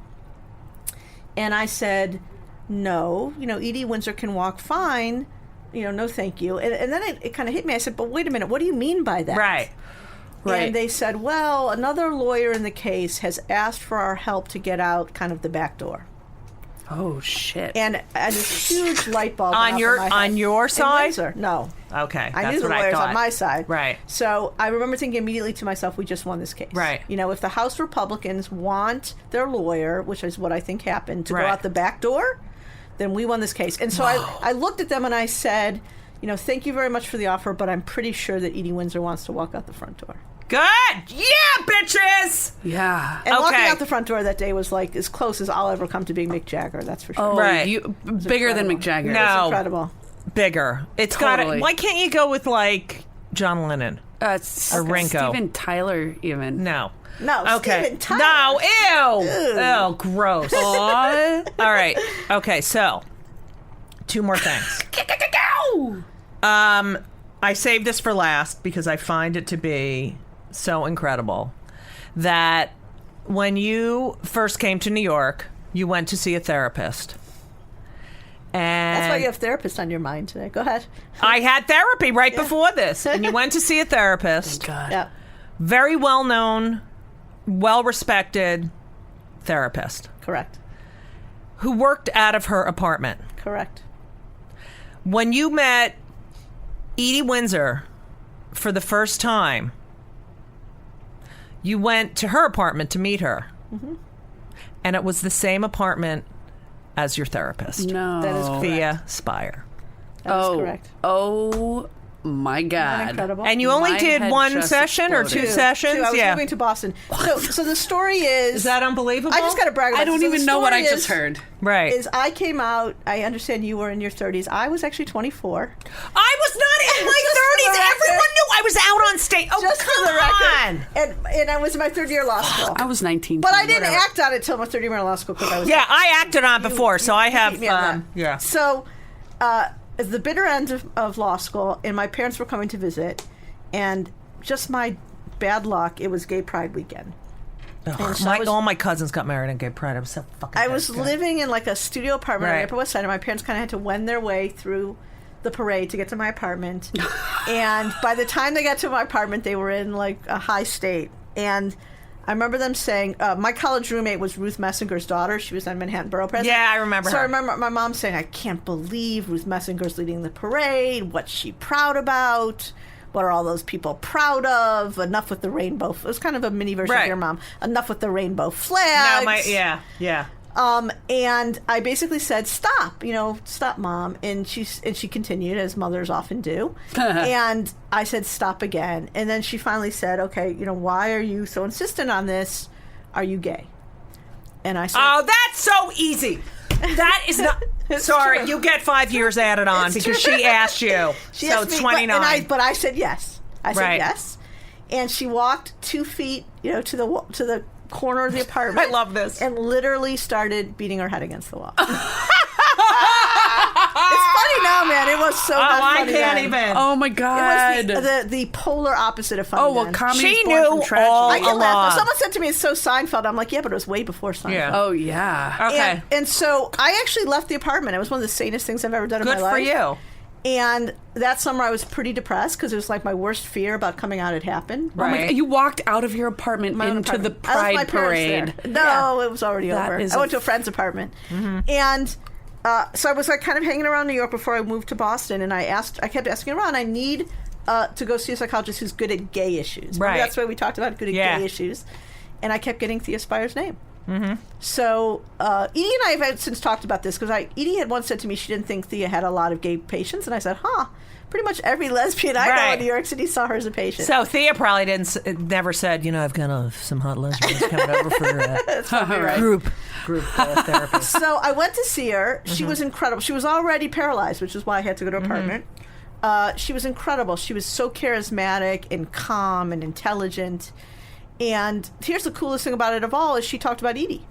And I said, "No. Edie Windsor can walk fine. No, thank you." And then it kind of hit me. I said, "But wait a minute. What do you mean by that?" Right. And they said, "Well, another lawyer in the case has asked for our help to get out kind of the back door." Oh shit! And this huge light bulb On went off your- in my head. on your In side? Windsor. No. Okay. I that's knew the what lawyers thought. on my side. Right. So I remember thinking immediately to myself, we just won this case. Right. If the House Republicans want their lawyer, which is what I think happened, to Right. go out the back door, then we won this case. And so I looked at them and I said, thank you very much for the offer, but I'm pretty sure that Edie Windsor wants to walk out the front door. Good. Yeah, bitches. Yeah. And walking Okay. out the front door that day was like as close as I'll ever come to being Mick Jagger, that's for sure. Oh, Right. You bigger than Mick Jagger. No. It's incredible. Bigger. It's got Totally. to. Why can't you go with like John Lennon? Or Ringo. Steven Tyler, even. No. No, Okay. Steven Tyler. No. Ew. Ew. Gross. All right. Okay. So, 2 more things. I saved this for last because I find it to be so incredible that when you first came to New York, you went to see a therapist. And That's why you have therapist on your mind today. Go ahead. I had therapy right before this. And you went to see a therapist. God. Yeah. Very well-known, well-respected therapist Correct. who worked out of her apartment. Correct. When you met Edie Windsor for the first time, you went to her apartment to meet her. Mm-hmm. And it was the same apartment as your therapist. No. That is correct. Via Spire. That is correct. Oh my Isn't that God. incredible? And you only My did head 1 just session or 2 exploded. sessions? I was yeah. moving to Boston. So the story is... Is that unbelievable? I just got to brag about I don't this. So even the know what I story just is- heard. Right. Is I came out, I understand you were in your 30s. I was actually 24. I was not in my Just for the 30s. record. Everyone knew I was out on stage. Oh, Just come for the on. record. And I was in my third year of law school. I was 19. But I didn't whatever. act on it till my third year of law school because I was... Yeah, I acted on before, so I have. beat me on that. Yeah. So, at the bitter end of law school, and my parents were coming to visit, and just my bad luck, it was Gay Pride weekend. And so I was- All my cousins got married on Gay Pride. I was so fucking. I was pissed. living in like a studio apartment on Right. the Upper West Side, and my parents kind of had to wend their way through the parade to get to my apartment. And by the time they got to my apartment, they were in like a high state. And I remember them saying, my college roommate was Ruth Messinger's daughter. She was on Manhattan Borough President. Yeah, I remember So her. I remember my mom saying, I can't believe Ruth Messinger's leading the parade. What's she proud about? What are all those people proud of? Enough with the rainbow. It was kind of a mini version Right. of your mom. Enough with the rainbow flags. No, yeah. And I basically said, "Stop, stop, Mom." And she continued, as mothers often do. And I said, "Stop again." And then she finally said, "Okay, why are you so insistent on this? Are you gay?" And I said, Oh, that's so easy. That is not. Sorry, true. you get 5 years added on It's because true. she asked you. She so asked me, 29. but I said yes. I said Right. yes. And she walked 2 feet, to the corner of the apartment. I love this. And literally started beating her head against the wall. It's funny now, man. It was so not I funny can't then. even. Oh my It God. was the polar opposite of funny. Oh, well, then. comedy's She born knew from tragedy. all I can laugh. along. If someone said to me, "It's so Seinfeld," I'm like, "Yeah, but it was way before Seinfeld." Yeah. Oh, yeah. Okay. And so I actually left the apartment. It was one of the sanest things I've ever done Good in my for life. you. And that summer I was pretty depressed because it was like my worst fear about coming out had happened. Oh my Right. God. You walked out of your apartment My own into the apartment. I left my Pride parents Parade. there. No, it was already That over. is I went to a friend's apartment. And so I was like kind of hanging around New York before I moved to Boston, and I kept asking around, I need to go see a psychologist who's good at gay issues. Remember Right. that's why we talked about good at Yeah. gay issues. And I kept getting Thea Spire's name. So Edie and I have since talked about this because Edie had once said to me she didn't think Thea had a lot of gay patients, and I said, pretty much every lesbian I know Right. in New York City saw her as a patient. So Thea probably never said, I've got some hot lesbians coming over for group therapy. So I went to see her. She was incredible. She was already paralyzed, which is why I had to go to her apartment. She was incredible. She was so charismatic and calm and intelligent. And here's the coolest thing about it of all is she talked about Edie,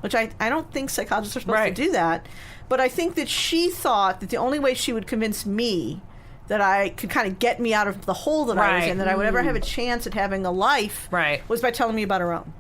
which I don't think psychologists are supposed Right. to do that. But I think that she thought that the only way she would convince me that I could kind of get me out of the hole that I was Right. in, that I would ever have a chance at having a life, Right. was by telling me about her own.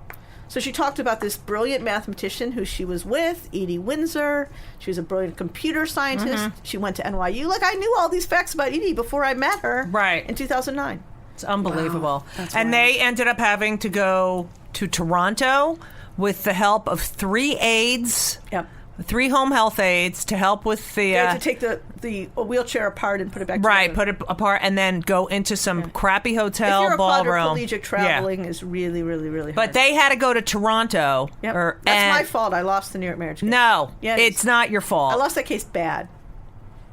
So she talked about this brilliant mathematician who she was with, Edie Windsor. She was a brilliant computer scientist. She went to NYU. Like, I knew all these facts about Edie before I met her Right. in 2009. It's unbelievable. That's And wild. they ended up having to go to Toronto with the help of 3 aides, Yep. 3 home health aides to help with the... They had to take the wheelchair apart and put it back Right, together. put it apart and then go into some crappy hotel If you're a ballroom. quadriplegic, traveling is really, really, really hard. But they had to go to Toronto. Yep. Or, That's and- my fault. I lost the New York marriage case. No, Yeah, it is. it's not your fault. I lost that case bad.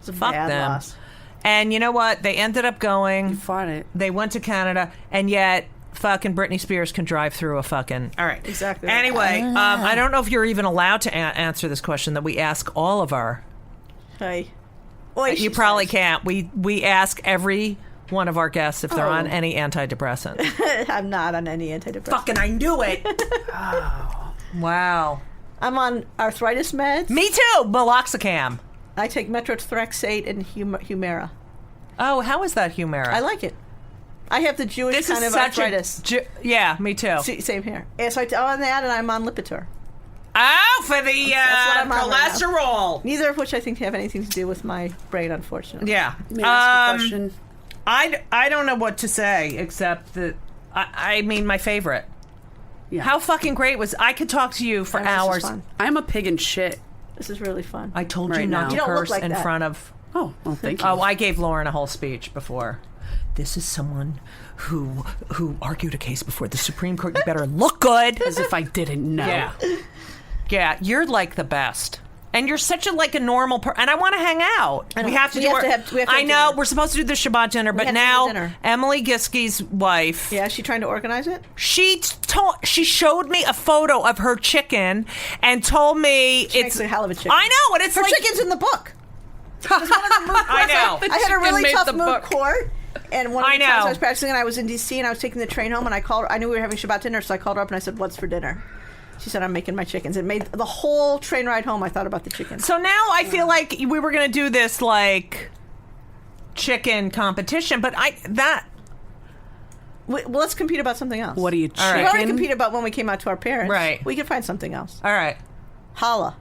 It's a Fuck bad them. loss. And you know what? They ended up going. Fought it. They went to Canada, and yet fucking Britney Spears can drive through a fucking. All right. Exactly. Anyway, I don't know if you're even allowed to answer this question that we ask all of our. Hey. Oy, You she probably says. can't. We ask every one of our guests if they're on any antidepressant. I'm not on any antidepressant. Fucking, I knew it. Wow. I'm on arthritis meds. Me too. Meloxicam. I take methotrexate and Humira. Oh, how is that Humira? I like it. I have the Jewish this kind is of such arthritis. yeah, me too. See, same here. Yeah, so I'm on that, and I'm on Lipitor. Oh, for the That's what I'm on right now. cholesterol. Neither of which I think have anything to do with my brain, unfortunately. Yeah. May I ask a question? I don't know what to say except that I mean my favorite. Yeah. How fucking great was I could talk to you for This is hours. fun. I'm a pig in shit. This is really fun. I told you Right not now. to You don't look curse like in that. front of. Oh, well, thank you. Oh, I gave Lauren a whole speech before. This is someone who argued a case before the Supreme Court. You better look good. As if I didn't know. Yeah. Yeah, you're like the best. And you're such a normal person. And I want to hang out. I know. We have to We do have our. to have- we have to I have know dinner. we're supposed to do the Shabbat dinner, but have to do now dinner. Emily Giskey's wife. Yeah, is she trying to organize it? She showed me a photo of her chicken and told me She it's makes a hell of a chicken. I know, and it's Her like chicken's in the book. I know. I had a really made tough the mood book. court. And one of I the times know. I was practicing, and I was in D.C., and I was taking the train home, and I called her. I knew we were having Shabbat dinner, so I called her up, and I said, "What's for dinner?" She said, "I'm making my chickens." It made the whole train ride home. I thought about the chickens. So now I feel like we were going to do this chicken competition, but Well, let's compete about something else. What are you, All chicken? right. We already competed about when we came out to our parents. Right. We can find something else. all right. Challah.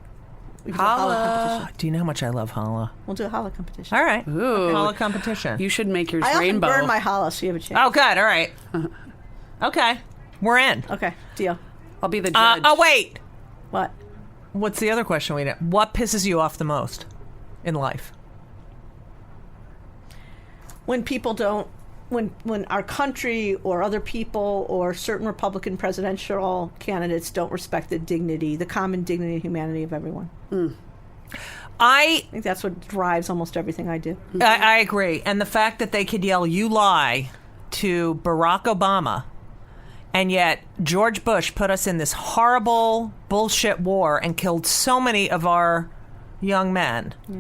We can do a challah competition. Do you know how much I love challah? We'll do a challah competition. All right. Ooh. Challah competition. You should make yours I often rainbow. burn my challah, so you have a chance. Oh, good. All right. Okay. We're in. Okay, deal. I'll be the judge. Oh, wait. What? What's the other question we did? What pisses you off the most in life? When people don't, when our country or other people or certain Republican presidential candidates don't respect the dignity, the common dignity and humanity of everyone. I think that's what drives almost everything I do. I agree. And the fact that they could yell, "You lie," to Barack Obama, and yet George Bush put us in this horrible bullshit war and killed so many of our young men. Yeah.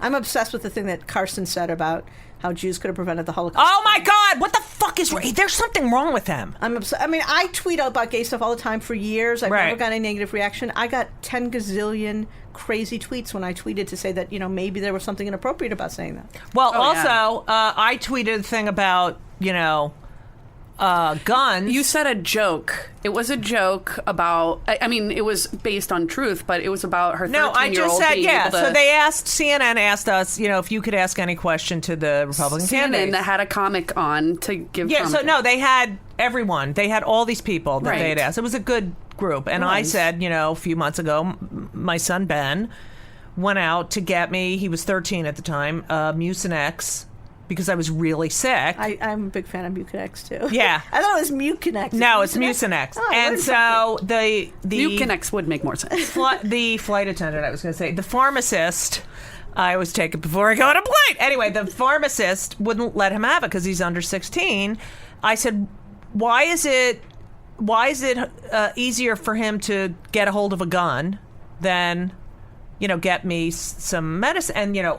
I'm obsessed with the thing that Carson said about how Jews could have prevented the Holocaust. Oh my God! What the fuck is wrong? There's something wrong with him. I'm obsessed. I mean, I tweet about gay stuff all the time for years. I've Right. never got any negative reaction. I got 10 gazillion crazy tweets when I tweeted to say that, maybe there was something inappropriate about saying that. Well, Oh, yeah. also, I tweeted a thing about, guns. You said a joke. It was a joke about. I mean, it was based on truth, but it was about her. No, I just 13-year-old said, being yeah. able to, So CNN asked us, if you could ask any question to the Republican CNN candidates. that had a comic on to give. Yeah, so commentary. no, they had everyone. They had all these people that Right. they had asked. It was a good group. And I was. said, a few months ago, my son Ben went out to get me, he was 13 at the time, Mucinex, because I was really sick. I'm a big fan of Mucinex, too. Yeah. I thought it was Mucinex. No, it's Mucinex. Oh, I And learned so the Mucinex would make more sense. the flight attendant, I was going to say, the pharmacist, I always take it before I go on a plane. Anyway, the pharmacist wouldn't let him have it because he's under 16. I said, why is it easier for him to get a hold of a gun than get me some medicine. And, you really?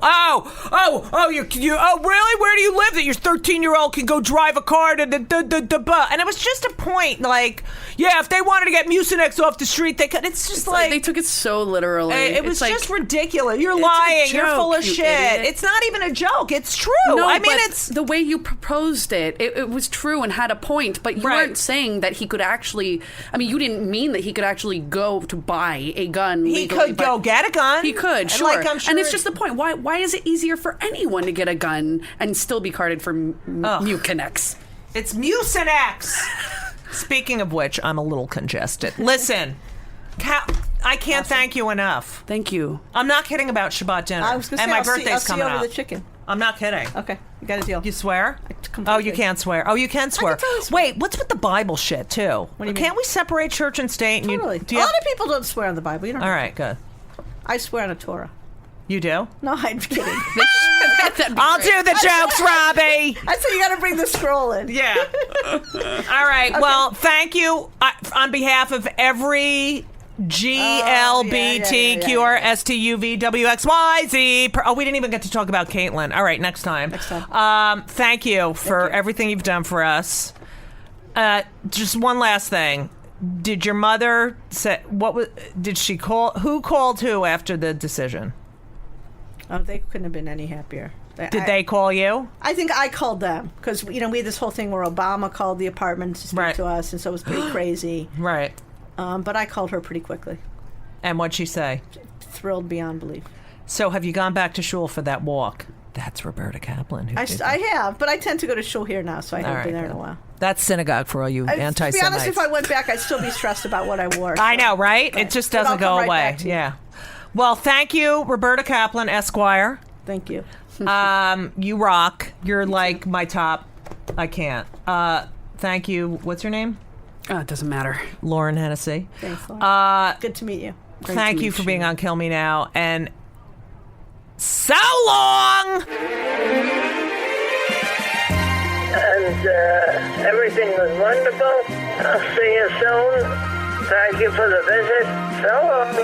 Where do you live that your 13-year-old can go drive a car to the And it was just a point, like, yeah, if they wanted to get Mucinex off the street, they could. It's just like they took it so literally. It was just ridiculous. You're lying. You're full of shit. Idiot. It's not even a joke. It's true. No, I mean, but it's the way you proposed it. It was true and had a point, but you weren't saying that he could actually. I mean, you didn't mean that he could actually go to buy a gun. He legally, could go get a gun. He could, sure. Like, I'm sure. And it's just the point. Why is it easier for anyone to get a gun and still be carded for Mucinex? It's Mucinex. Speaking of which, I'm a little congested. Listen, I can't thank you enough. Thank you. I'm not kidding about Shabbat dinner. I was going to say, my I'll birthday's see coming you over up. the chicken. I'm not kidding. Okay, you got a deal. You swear? Completely. Oh, you can't swear. Oh, you can swear. totally swear. Wait, what's with the Bible shit too? What do you Can't mean? we separate church and state? And Totally. do you A have- lot of people don't swear on the Bible. You don't. All right, good. I swear on a Torah. You do? No, I'm kidding. I'll do the jokes, Robbie. I said you got to bring the scroll in. Yeah. All right. Okay. Well, thank you on behalf of every GLBTQRSTUVWXYZ. Oh, we didn't even get to talk about Caitlin. All right, next time. Thank you for everything you've done for us. Just one last thing. Did your mother say did she call? Who called who after the decision? Oh, they couldn't have been any happier. Did they call you? I think I called them because we had this whole thing where Obama called the apartment to speak to us, and so it was pretty crazy. Right. But I called her pretty quickly. And what'd she say? Thrilled beyond belief. So have you gone back to shul for that walk? That's Roberta Kaplan. I have, but I tend to go to shul here now, so I haven't been there in a while. That's synagogue for all you anti-Semites. To be honest, if I went back, I'd still be stressed about what I wore. I know, right? It just doesn't go away. Yeah. Well, thank you, Roberta Kaplan, Esquire. Thank you. You rock. You're like my top. I can't. Thank you. What's your name? It doesn't matter. Lauren Hennessy. Thanks, Lauren. Good to meet you. Thank you for being on Kill Me Now. And so long! And everything was wonderful. I'll see you soon. Thank you for the visit. So long.